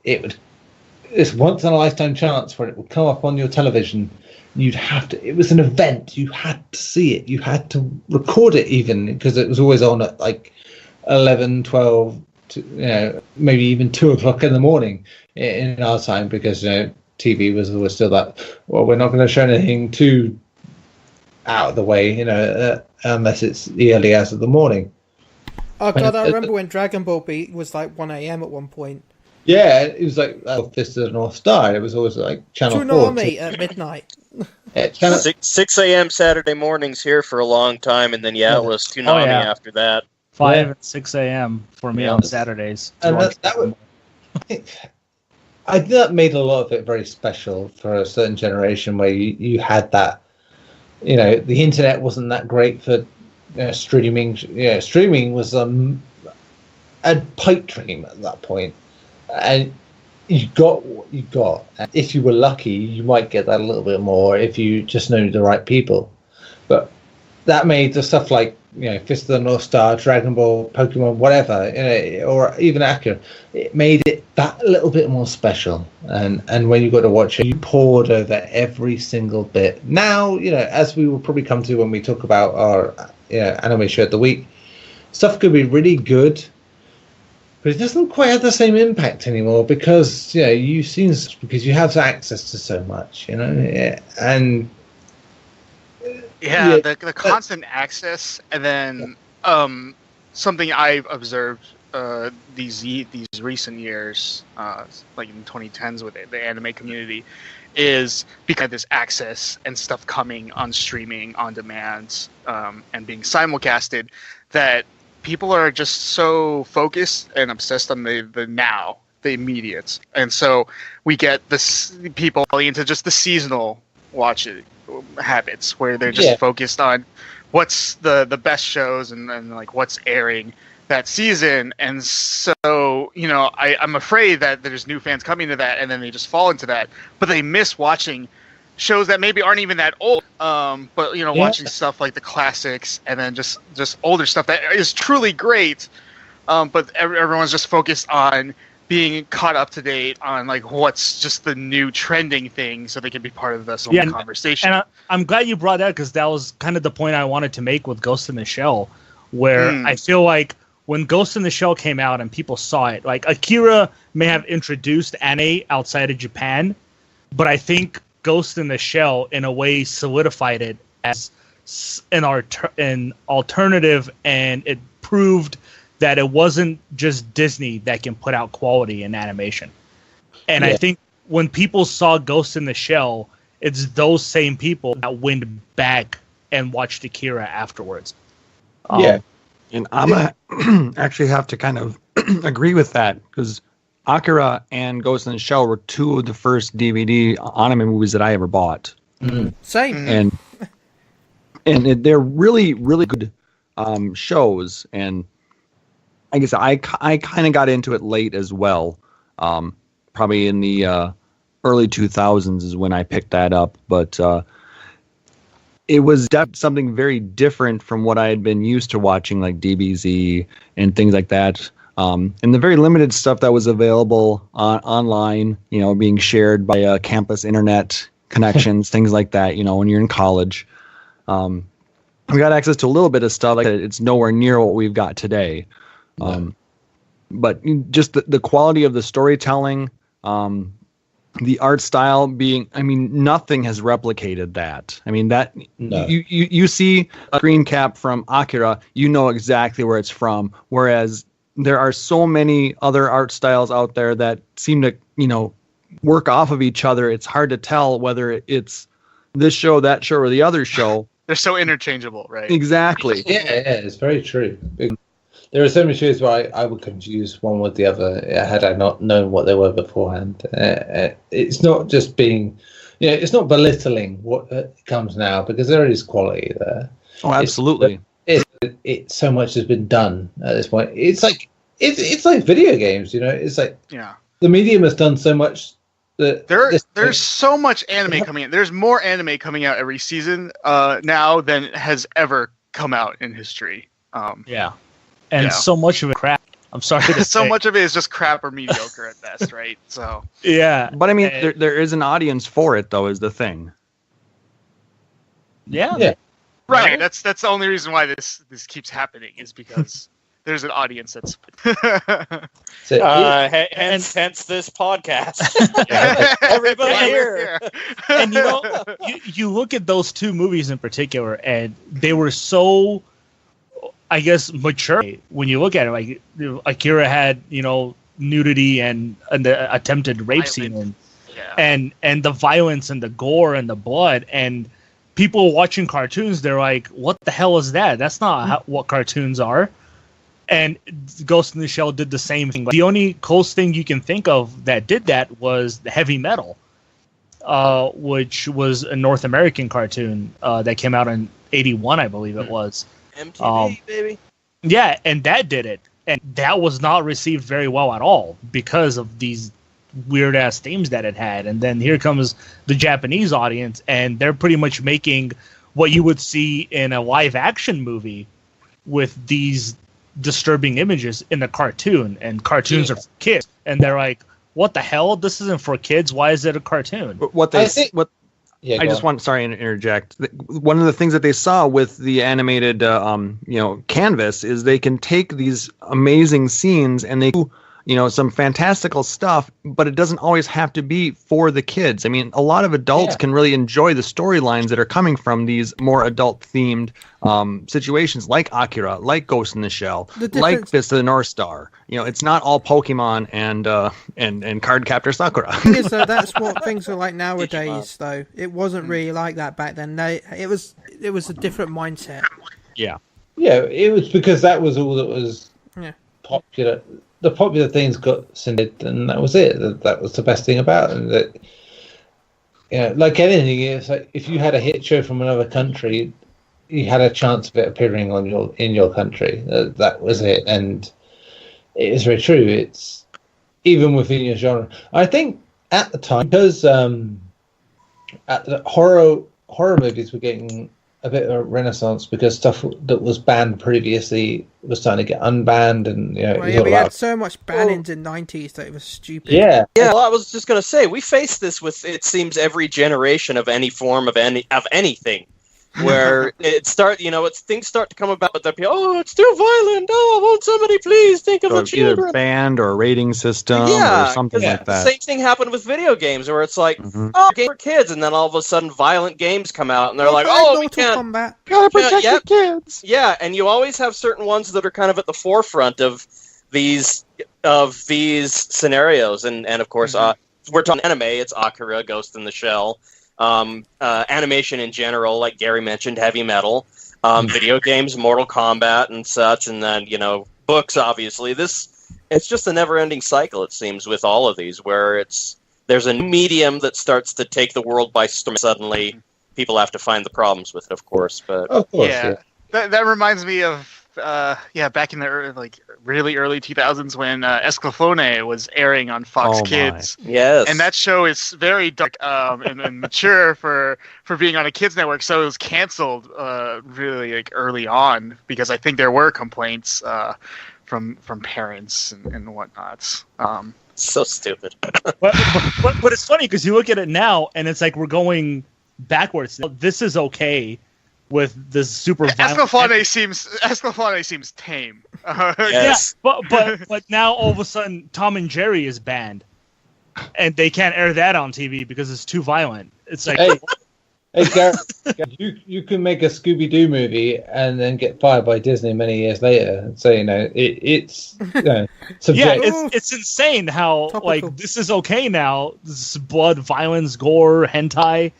it's once in a lifetime chance where it would come up on your television. You'd have to. It was an event. You had to see it. You had to record it, even because it was always on at like 11, 12, maybe even 2 o'clock in the morning in our time, because TV was always still that. Well, we're not going to show anything too out of the way, unless it's the early hours of the morning. Oh god, I remember when Dragon Ball Beat was like 1 a.m. at one point. Yeah, it was like Fist of the North Star. It was always like Channel 4. Tsunami at midnight. 6 a.m. Saturday mornings here for a long time, and then it was Tsunami after that. 5 and 6 a.m. for me on Saturdays. And that was, I think that made a lot of it very special for a certain generation where you had that. The internet wasn't that great for streaming. Streaming was a pipe dream at that point. And you got what you got. And if you were lucky, you might get that a little bit more if you just know the right people. But that made the stuff like Fist of the North Star, Dragon Ball, Pokemon, whatever, or even Akira, it made it that little bit more special. And when you got to watch it, you poured over every single bit. Now, as we will probably come to when we talk about our anime show of the week, stuff could be really good, but it doesn't quite have the same impact anymore because you've seen, because you have access to so much, and. Yeah, the constant access, and then something I've observed these recent years, like in 2010s with the anime community, is because of this access and stuff coming on streaming, on demand, and being simulcasted, that people are just so focused and obsessed on the now, the immediate, and so we get this people into just the seasonal watching habits where they're just focused on what's the best shows and like what's airing that season. And so, you know, I'm afraid that there's new fans coming to that and then they just fall into that, but they miss watching shows that maybe aren't even that old, but, you know, watching stuff like the classics and then just older stuff that is truly great, but everyone's just focused on being caught up to date on like what's just the new trending thing so they can be part of this conversation. And I'm glad you brought that, because that was kind of the point I wanted to make with Ghost in the Shell, where I feel like when Ghost in the Shell came out and people saw it, like Akira may have introduced anime outside of Japan, but I think Ghost in the Shell in a way solidified it as an alternative, and it proved that it wasn't just Disney that can put out quality in animation. And I think when people saw Ghost in the Shell, it's those same people that went back and watched Akira afterwards. And I'm actually have to kind of agree with that, because Akira and Ghost in the Shell were two of the first DVD anime movies that I ever bought. Same. And they're really, really good shows. And I guess I kind of got into it late as well. Probably in the early 2000s is when I picked that up. But it was something very different from what I had been used to watching, like DBZ and things like that. And the very limited stuff that was available online, you know, being shared by campus internet connections, things like that, you know, when you're in college. We got access to a little bit of stuff like that. It's nowhere near what we've got today. But just the quality of the storytelling, the art style being, I mean, nothing has replicated that. I mean, that you see a screen cap from Akira, you know exactly where it's from, whereas there are so many other art styles out there that seem to, you know, work off of each other. It's hard to tell whether it's this show, that show, or the other show. They're so interchangeable, right? Exactly. Yeah, it's very true. There are so many shows where I would confuse one with the other had I not known what they were beforehand. It's not just being, you know, it's not belittling what comes now, because there is quality there. Oh, absolutely. It's so much has been done at this point. It's like video games, you know. It's like the medium has done so much. There's so much anime coming in. There's more anime coming out every season now than has ever come out in history. And so much of it crap. I'm sorry to so say. much of it is just crap or mediocre at best, right? So but I mean, there is an audience for it, though, is the thing. Right. That's the only reason why this keeps happening, is because there's an audience that's hence this podcast. Everybody here. And you know, you look at those two movies in particular, and they were so, I guess, mature. When you look at it, like Akira had, you know, nudity and the attempted rape scene, and the violence and the gore and the blood, and people watching cartoons, they're like, what the hell is that? That's not what cartoons are. And Ghost in the Shell did the same thing. The only close thing you can think of that did that was the Heavy Metal, which was a North American cartoon that came out in 1981, I believe it was. MTV, baby. Yeah, and that did it. And that was not received very well at all because of these weird-ass themes that it had. And then here comes the Japanese audience, and they're pretty much making what you would see in a live-action movie with these disturbing images in a cartoon. And cartoons are for kids. And they're like, what the hell? This isn't for kids. Why is it a cartoon? I just want, sorry to interject. One of the things that they saw with the animated, canvas is they can take these amazing scenes and they do, you know, some fantastical stuff, but it doesn't always have to be for the kids. I mean, a lot of adults can really enjoy the storylines that are coming from these more adult-themed situations, like Akira, like Ghost in the Shell, like Fist of the North Star. You know, it's not all Pokemon and Cardcaptor Sakura. That's what things are like nowadays, though. It wasn't really like that back then. It was a different mindset. Yeah, it was because that was all that was popular. The popular things got syndicated, and that was it. That was the best thing about it. That, like anything, it's like if you had a hit show from another country, you had a chance of it appearing in your country. That was it, and it is very true. It's even within your genre. I think at the time, because horror movies were getting a bit of a renaissance, because stuff that was banned previously was starting to get unbanned, and we had so much bannings in the 90s that it was stupid. Yeah. Well, I was just going to say, we face this with, it seems, every generation of any form of anything. Where things start to come about, but they're it's too violent. Oh, won't somebody please think of the children? Either banned or rating system or something like that. The same thing happened with video games, where it's like, game for kids, and then all of a sudden violent games come out, and they're like, we can't. Gotta protect the kids. Yeah, and you always have certain ones that are kind of at the forefront of these scenarios, and of course, we're talking anime. It's Akira, Ghost in the Shell. Animation in general, like Garri mentioned, heavy metal, video games, Mortal Kombat and such, and then books. Obviously, it's just a never-ending cycle. It seems with all of these, where there's a medium that starts to take the world by storm. Suddenly, people have to find the problems with it, of course. But of course, that reminds me of back in the really early 2000s when Escalafone was airing on Fox Kids. Yes. And that show is very dark and mature for being on a kids network, so it was canceled really early on, because I think there were complaints from parents and whatnot. So stupid. but it's funny because you look at it now and it's like we're going backwards. This is okay with this super violent. Escalafone seems tame. Yes. Yeah, but now all of a sudden Tom and Jerry is banned, and they can't air that on TV because it's too violent. It's like, hey Garri, you can make a Scooby-Doo movie and then get fired by Disney many years later. So it's it's insane how topical. This is okay now. This is blood, violence, gore, hentai.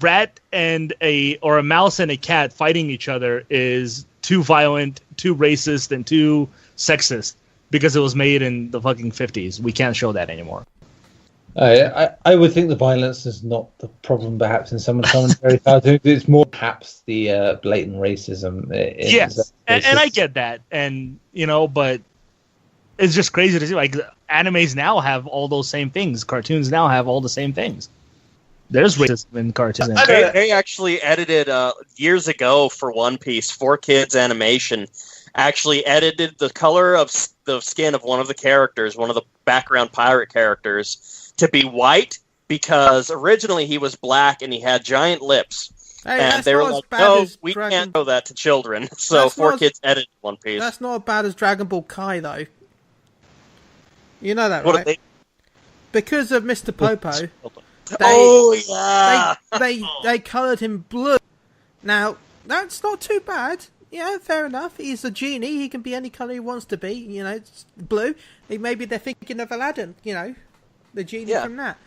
Rat and a mouse and a cat fighting each other is too violent, too racist, and too sexist because it was made in the fucking 50s. We can't show that anymore. I would think the violence is not the problem, perhaps, in some commentary cartoons. It's more perhaps the blatant racism. Yes, and I get that, and but it's just crazy to see. Like, animes now have all those same things. Cartoons now have all the same things. There's racism in cartoons. They actually edited years ago for One Piece, 4Kids Animation, actually edited the color of the skin of one of the characters, one of the background pirate characters, to be white, because originally he was black and he had giant lips. Hey, and they were like, no, we can't show that to children. So 4Kids edited One Piece. That's not as bad as Dragon Ball Kai, though. You know that, right? Because of Mr. Popo. They coloured him blue. Now, that's not too bad. Yeah, fair enough. He's a genie. He can be any colour he wants to be. It's blue. Maybe they're thinking of Aladdin, the genie from that.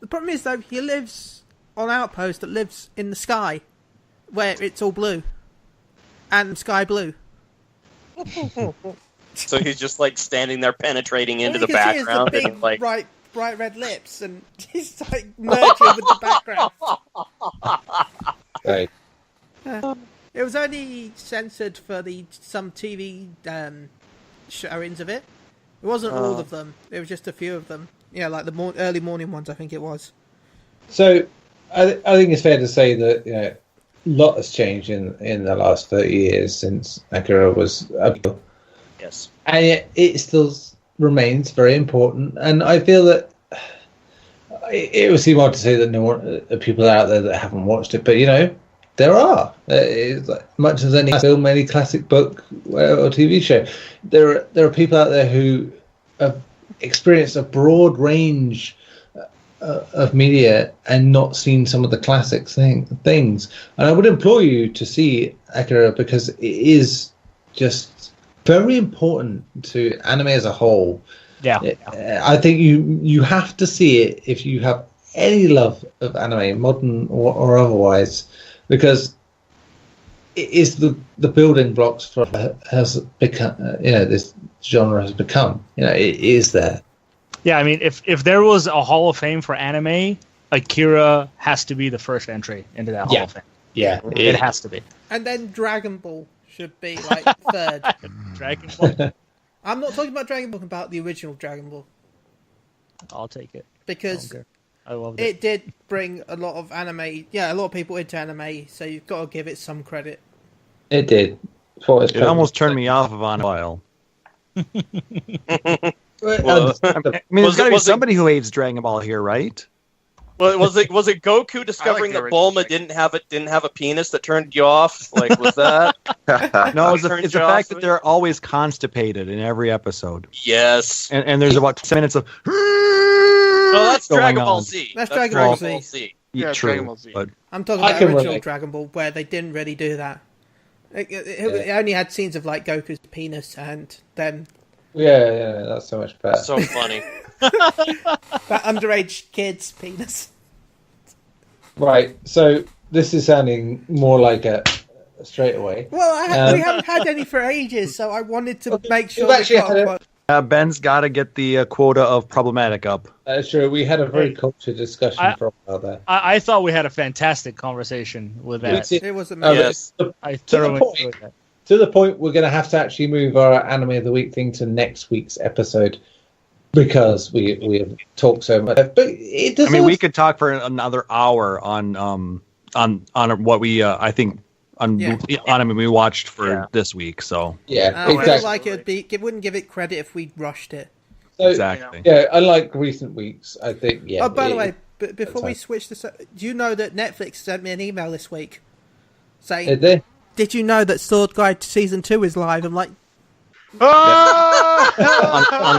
The problem is, though, he lives on an outpost that lives in the sky, where it's all blue. And sky blue. So he's just, standing there penetrating into the background. And, bright red lips, and he's merging with the background. Right. It was only censored for some TV showings of it. It wasn't all of them. It was just a few of them. Yeah, like the early morning ones, I think it was. So, I think it's fair to say that a lot has changed in the last 30 years since Akira was up. Yes, and yet it still remains very important, and I feel that it would seem odd to say that people out there that haven't watched it, but there are. It's much as any film, any classic book or TV show, there are people out there who have experienced a broad range of media and not seen some of the classic things. And I would implore you to see Akira, because it is just very important to anime as a whole. Yeah. I think you have to see it if you have any love of anime, modern or otherwise, because it is the building blocks for has become. This genre has become. It is there. Yeah, I mean, if there was a Hall of Fame for anime, Akira has to be the first entry into that Hall of Fame. Yeah, it has to be. And then Dragon Ball should be like third. Dragon Ball. I'm not talking about Dragon Ball, about the original Dragon Ball. I'll take it. Because I loved it. It did bring a lot of anime, a lot of people into anime, so you've got to give it some credit. It did. It almost turned me off of on a while. I mean, there's got to be somebody who hates Dragon Ball here, right? Well, was it Goku discovering that Bulma didn't have a penis that turned you off? Like, was that? No, it's the fact that they're always constipated in every episode. Yes. And there's about 10 minutes of. No, that's Dragon Ball Z. That's Dragon Ball Z. Yeah, true, Dragon Ball Z. But I'm talking about original Dragon Ball, where they didn't really do that. It only had scenes of like Goku's penis and then. Yeah, that's so much better. So funny. That underage kid's penis. Right, so this is sounding more like a straightaway. Well, we haven't had any for ages, so I wanted to make sure. Ben's got to get the quota of problematic up. That's true. We had a very cultured discussion for a while there. I thought we had a fantastic conversation with that. It was amazing. Yes. I thoroughly enjoyed that. To the point, we're going to have to actually move our Anime of the Week thing to next week's episode because we have talked so much. But it does. I mean, we could talk for another hour on what we I think anime we watched for this week. So exactly. I feel like it wouldn't give it credit if we rushed it. So, exactly. Yeah, unlike recent weeks, I think. Yeah. Oh, by the way, before we switch this, do you know that Netflix sent me an email this week saying? Did they? Did you know that Sword Guide Season 2 is live? I'm like... on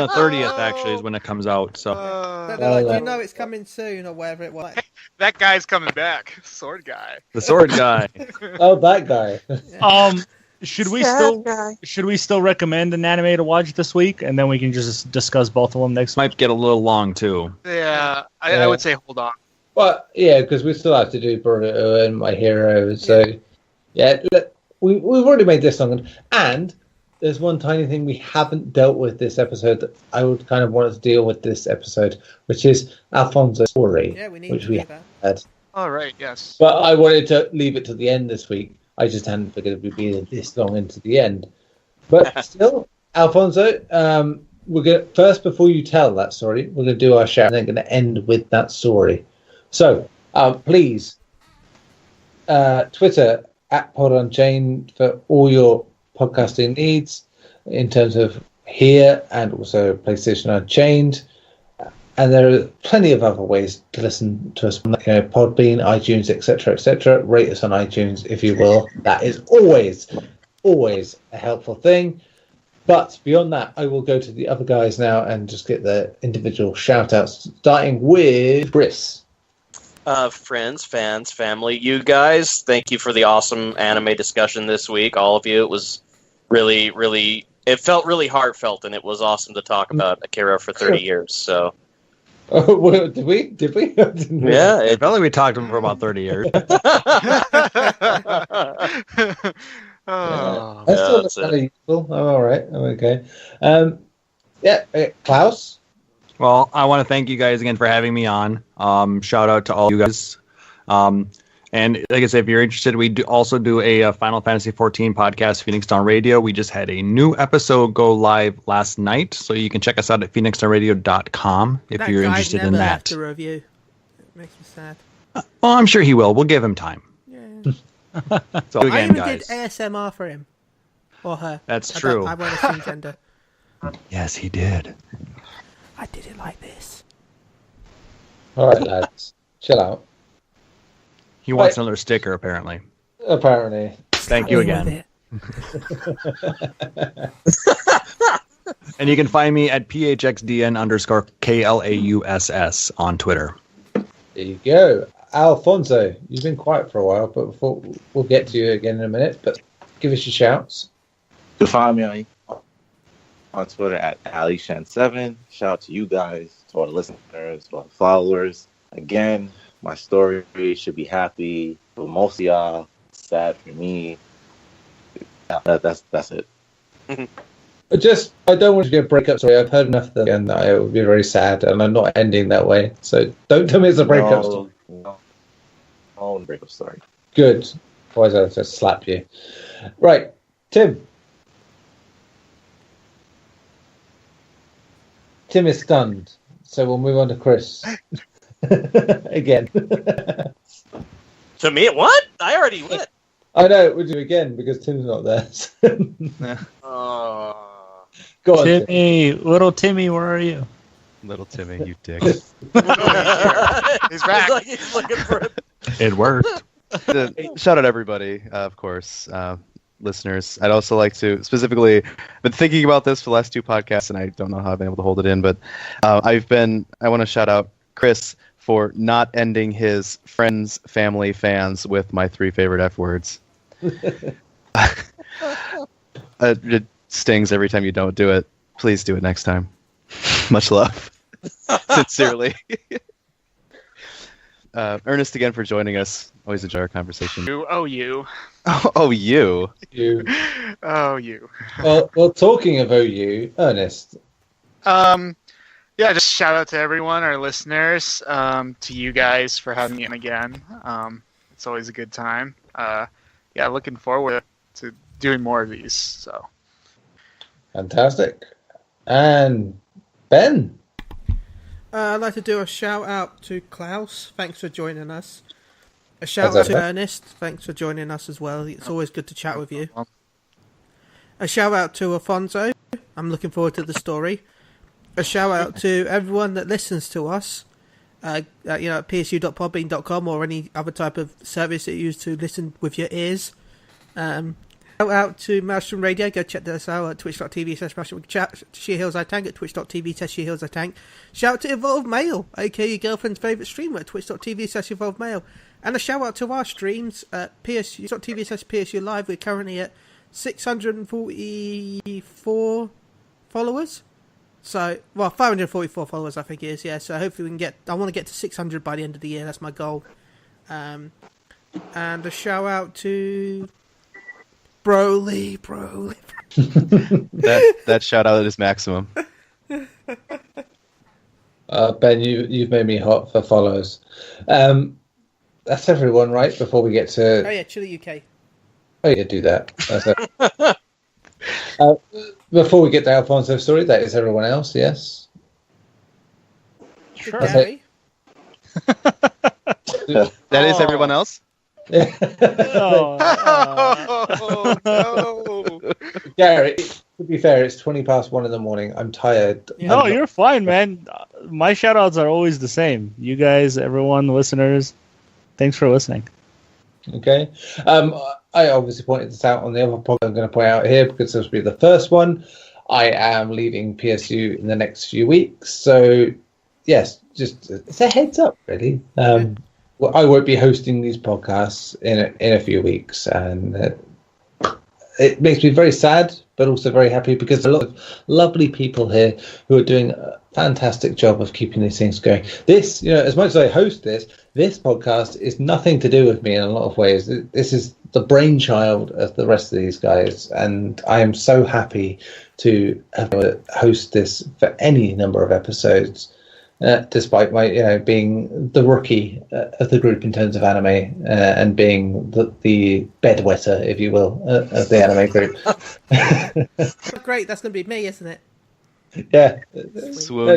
the 30th, actually, is when it comes out. So they're like, you know it's coming soon, or whatever it was. That guy's coming back. Sword guy. The sword guy. Oh, that guy. Should we still recommend an anime to watch this week, and then we can just discuss both of them next week? Might get a little long, too. Yeah, I would say hold on. Well, yeah, because we still have to do Boruto and My Hero, so... Yeah, we've already made this long, and there's one tiny thing we haven't dealt with this episode that I would kind of want to deal with this episode, which is Alfonso's story, which we had. All right, yes. But I wanted to leave it to the end this week. I just hadn't figured we'd be this long into the end. But still, Alfonso, we're gonna first before you tell that story, we're gonna do our shout, and then going to end with that story. So please, Twitter. @PodUnchained for all your podcasting needs in terms of here and also PlayStation Unchained. And there are plenty of other ways to listen to us, Podbean, iTunes, etc. Rate us on iTunes, if you will. That is always a helpful thing. But beyond that, I will go to the other guys now and just get the individual shout-outs, starting with Chris. Friends, fans, family, you guys, thank you for the awesome anime discussion this week, all of you. It was really, really, it felt really heartfelt, and it was awesome to talk about Akira for 30 years, so. Oh, well, did we? Yeah. It felt like we talked to him for about 30 years. That's useful. I'm all right. I'm okay. Klauss? Well, I want to thank you guys again for having me on. Shout out to all you guys. And like I said, if you're interested, we also do a Final Fantasy XIV podcast, Phoenix Down Radio. We just had a new episode go live last night, so you can check us out at phoenixdownradio.com if you're interested in that. Left a review. It makes me sad. Well, I'm sure he will. We'll give him time. Yeah. So again, I even guys, did ASMR for him. Or her. That's true. I won't assume gender. Yes, he did. I did it like this. All right, lads. Chill out. He wants another sticker, apparently. Apparently. Thank you again. And you can find me at PHXDN_KLAUSS on Twitter. There you go. Alfonso, you've been quiet for a while, but we'll get to you again in a minute. But give us your shouts. You can find me on Twitter at AliShan7. Shout out to you guys, to all the listeners, to all the followers. Again, my story should be happy for most of y'all, sad for me. That's it. I don't want to get a breakup story. I've heard enough of that, and it would be very sad, and I'm not ending that way. So don't tell me it's a breakup story. No breakup story. Good. Otherwise, I'll just slap you. Right, Tim. Tim is stunned, so we'll move on to Chris. Again. To me, what? I already went. I know, we'll do it again because Tim's not there. Go on, Timmy, Tim. Little Timmy, where are you? Little Timmy, you dick. He's back. He's looking for it. It worked. Shout out everybody, of course, listeners. I'd also like to specifically, I've been thinking about this for the last 2 podcasts, and I don't know how I've been able to hold it in, but I want to shout out Chris for not ending his friends, family, fans with my 3 favorite F words. It stings every time you don't do it. Please do it next time. Much love. Sincerely. Ernest, again, for joining us. Always enjoy our conversation. You. Oh, you. You. Oh, you. Well, talking of OU, Ernest. Yeah, just shout out to everyone, our listeners, to you guys for having me in again. It's always a good time. Yeah, looking forward to doing more of these. So Fantastic. And Ben. I'd like to do a shout out to Klauss. Thanks for joining us. A shout out to Ernest. Thanks for joining us as well. It's always good to chat with you. A shout out to Alfonso. I'm looking forward to the story. A shout out to everyone that listens to us. At psu.podbean.com or any other type of service that you use to listen with your ears. Shout out to Maelstrom Radio. Go check this out at twitch.tv/Maelstrom. SheHillsITank at twitch.tv/SheHillsITank. Shout out to Evolved Mail, aka your girlfriend's favourite streamer at twitch.tv/Evolved Mail. And a shout out to our streams at psu.tv/PSU Live. We're currently at 644 followers. So, 544 followers, I think it is, yeah. So hopefully I want to get to 600 by the end of the year. That's my goal. And a shout out to Broly. That shout out is maximum. Ben, you've made me hot for followers. That's everyone, right? Before we get to... Oh, yeah, Chile UK. Oh, yeah, do that. That's it. Before we get to Alfonso's story, that is everyone else, yes? Sure. That is everyone else? Yeah. Oh, no. Gary, to be fair, it's 1:20 in the morning. I'm tired. No, you're fine, man. My shout-outs are always the same. You guys, everyone, listeners, thanks for listening. Okay. I obviously pointed this out on the other podcast. I'm going to point out here because this will be the first one. I am leaving PSU in the next few weeks. So, yes, just it's a heads up, really. Well, I won't be hosting these podcasts in a few weeks. And it makes me very sad, but also very happy because there are a lot of lovely people here who are doing a fantastic job of keeping these things going. This, as much as I host this podcast is nothing to do with me in a lot of ways. This is the brainchild of the rest of these guys, and I am so happy to have host this for any number of episodes, despite my, being the rookie of the group in terms of anime and being the bedwetter, if you will, of the anime group. Great, that's going to be me, isn't it? Yeah. Swoon.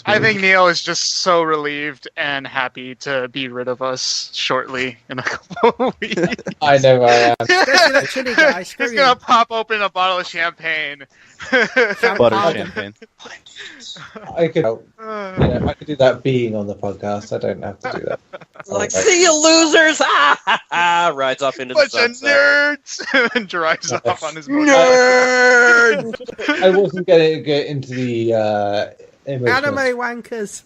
I think Neil is just so relieved and happy to be rid of us shortly in a couple of weeks. I know I am. Chili guy, He's going to pop open a bottle of champagne. Butter champagne. I could do that being on the podcast. I don't have to do that. Like, see you losers! Rides off into the sunset. Bunch of nerds! And drives off on his motorcycle. Nerd! I wasn't going to get into the Anime wankers.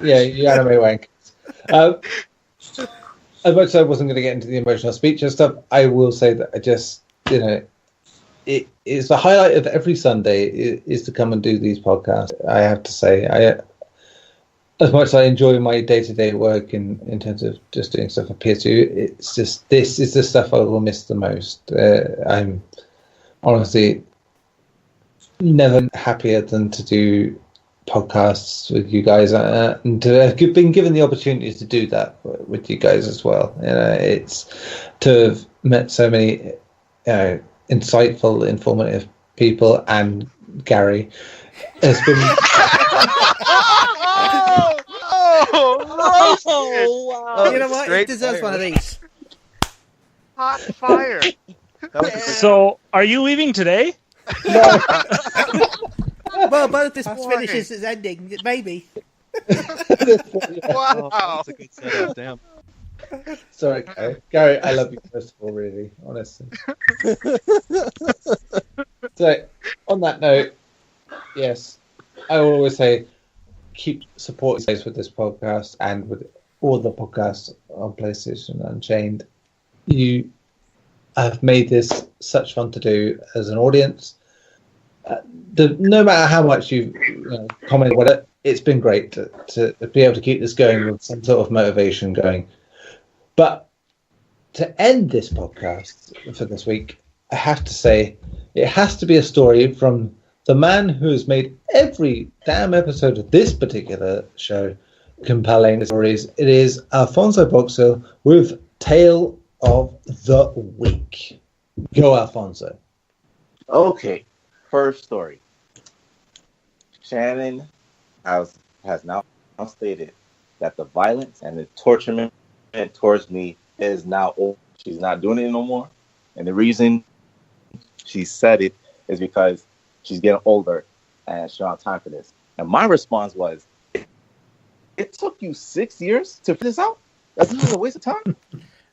Yeah, you anime wankers. As much as I wasn't going to get into the emotional speech and stuff, I will say that I just, it is the highlight of every Sunday is to come and do these podcasts. I have to say, as much as I enjoy my day-to-day work in terms of just doing stuff for PSU, it's just this is the stuff I will miss the most. I'm honestly never happier than to do podcasts with you guys, and been given the opportunity to do that with you guys as well. It's to have met so many insightful, informative people, and Garri has been. Wow! You know what? It deserves one of these. Hot fire. So, are you leaving today? No. Well, both this finishes its ending, maybe. Wow. Oh, that's a good setup. Damn. Sorry, Garri. I love you first of all, really, honestly. So, on that note, yes, I will always say, keep supporting us with this podcast and with all the podcasts on PlayStation Unchained. You have made this such fun to do as an audience. No matter how much you've commented on it, it's been great to be able to keep this going with some sort of motivation going. But to end this podcast for this week, I have to say it has to be a story from the man who has made every damn episode of this particular show compelling stories. It is Alfonso Boxill with Tale of the Week. Go, Alfonso. Okay, first story. Shannon has now stated that the violence and the torturement towards me is now over. She's not doing it no more. And the reason she said it is because she's getting older and she don't have time for this. And my response was, it took you 6 years to figure this out? That's not a waste of time?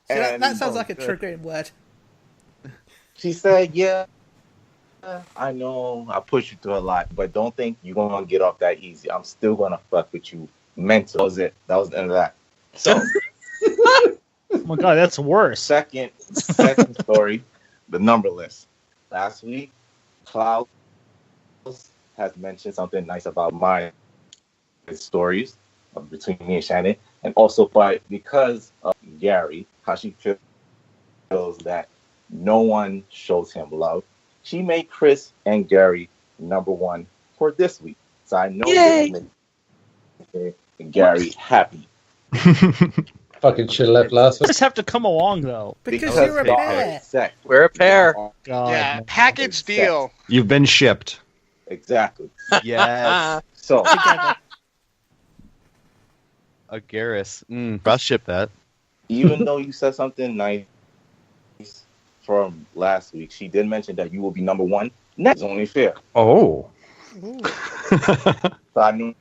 So that sounds like a triggering word. She said, yeah, I know I pushed you through a lot, but don't think you're going to get off that easy. I'm still going to fuck with you mentally. That was it. That was the end of that. So, oh my God, that's worse. Second story, the number list. Last week, Klauss has mentioned something nice about my stories between me and Shannon, and also because of Garri, how she feels that no one shows him love. She made Chris and Garri number one for this week. So I know this made Garri happy. Fucking should have left last week. You just have to come along, though. Because you're a pair. We're a pair. God, yeah, package deal. You've been shipped. Exactly. Yes. So, A Garrus. I'll ship that. even though you said something nice from last week, she did mention that you will be number one. That's only fair. Oh. So I knew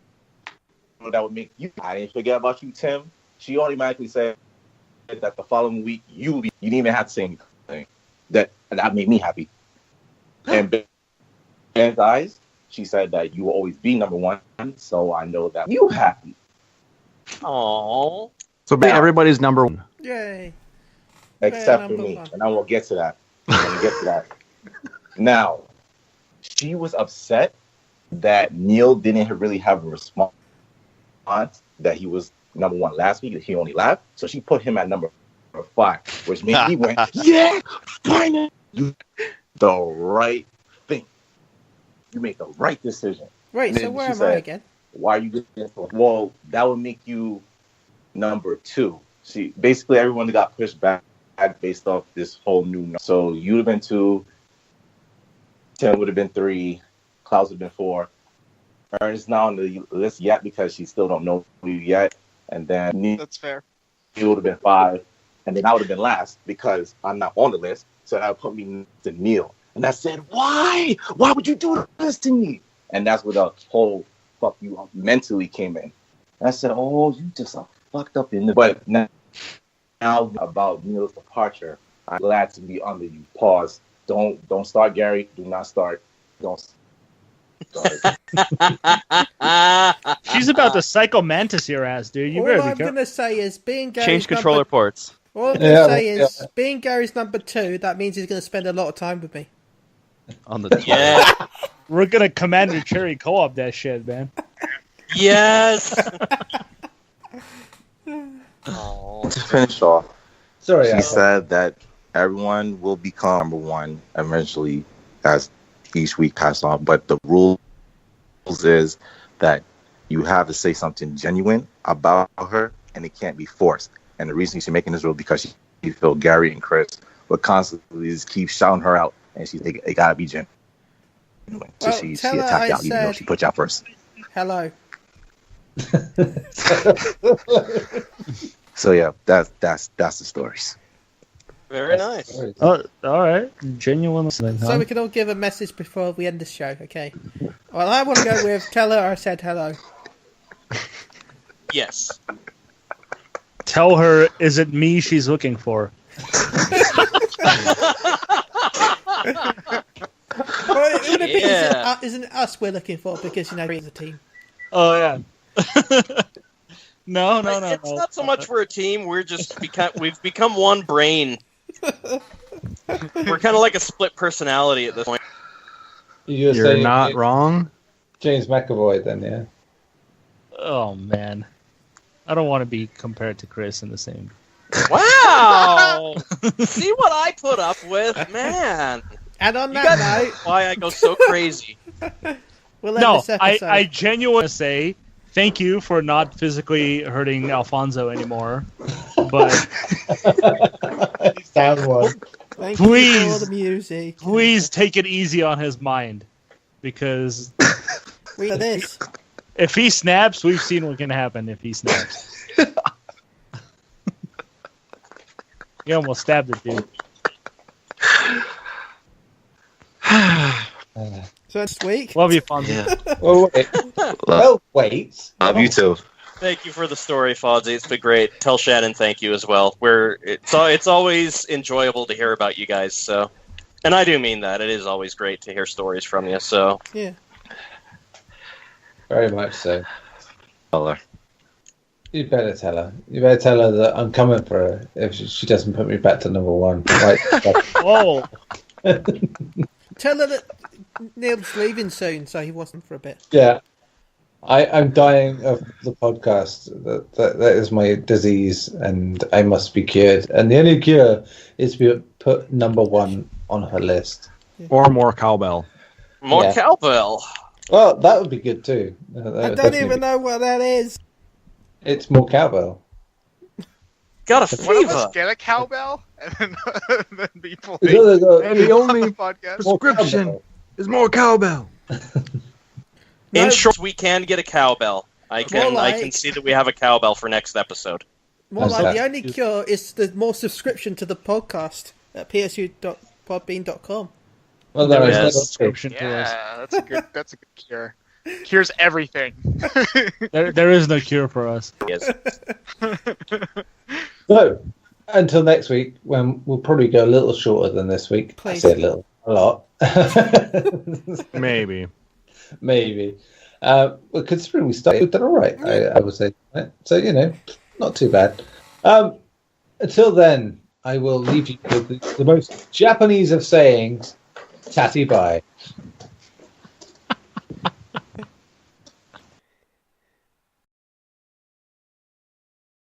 that would make you. I didn't forget about you, Tim. She automatically said that the following week you will be. You didn't even have to say anything. That made me happy. And Ben's eyes, she said that you will always be number one. So I know that you happy. Aww. So everybody's number one. Yay. Except for me. And I won't get to that. Now, she was upset that Neil didn't really have a response that he was number one last week. He only laughed. So she put him at number 5, which made me went, yeah, finally. You the right thing. You made the right decision. Wait, so where am I again? Why are you getting this? Well, that would make you number 2. See, basically everyone got pushed back based off this whole new number. So you would have been 2, Tim would have been 3, Klauss would have been 4. Ernest not on the list yet because she still don't know you yet. And then that's fair. He would have been 5. And then I would have been last because I'm not on the list. So that would put me to Neil. And I said, why? Why would you do this to me? And that's where the whole fuck you up mentally came in. And I said, oh, you just are fucked up in the... But now about Neil's departure, I'm glad to be under you. Pause. Don't start, Garri. Do not start. Don't start. She's about to psycho mantis your ass, dude. You all I'm going to say is being Garri's change controller ports. All I'm going to say is being Garri's number 2, that means he's going to spend a lot of time with me. On the We're going to Commander Cherry co-op that shit, man. Yes. To finish off, she said that everyone will become number 1 eventually as each week passes on, but the rules is that you have to say something genuine about her, and it can't be forced. And the reason she's making this rule because she feel Garri and Chris will constantly just keep shouting her out, and it gotta be genuine. So she attacked out, even though she put you out first. Hello. So yeah, that's the stories. Very nice. Oh, all right. Genuine listening. So we can all give a message before we end the show, okay? Well, I want to go with tell her I said hello. Yes. Tell her, is it me she's looking for? Well, it would have been, isn't it us we're looking for because, you know, we're the team. Oh, yeah. No. It's not so much we're a team. We've become one brain. We're kind of like a split personality at this point. You're not wrong. James McAvoy, then, yeah. Oh, man. I don't want to be compared to Chris in the same. Wow! See what I put up with, man. And on that note, why I go so crazy. I genuinely say thank you for not physically hurting Alfonso anymore. But thank you for the music. Please take it easy on his mind, because if he snaps, we've seen what can happen if he snaps. You almost stabbed the dude. So next week. Love you, Fonzie. Yeah. Wait. Love you too. Thank you for the story, Fonzie. It's been great. Tell Shannon thank you as well. It's always enjoyable to hear about you guys. So, and I do mean that. It is always great to hear stories from you. So yeah, very much so. Tell her. You better tell her. You better tell her that I'm coming for her if she doesn't put me back to number one. Right. Whoa. Tell her that Neil's leaving soon, so he wasn't for a bit. Yeah. I'm dying of the podcast. That is my disease, and I must be cured. And the only cure is to put number one on her list. Yeah. Or more cowbell. More cowbell. Well, that would be good too. I don't even know what that is. It's more cowbell. Got a fever. One of us get a cowbell and then be playing. And the only prescription is more cowbell. In short, we can get a cowbell. I can see that we have a cowbell for next episode. More like the only cure is the more subscription to the podcast at psu.podbean.com. Well, there is no subscription to us. That's a good cure. Cures everything. there is no cure for us. Yes. So, until next week, when we'll probably go a little shorter than this week. Please. I say a lot. Maybe. Well, considering we started, we've done all right, I would say. So, not too bad. Until then, I will leave you with the most Japanese of sayings, tatty bye.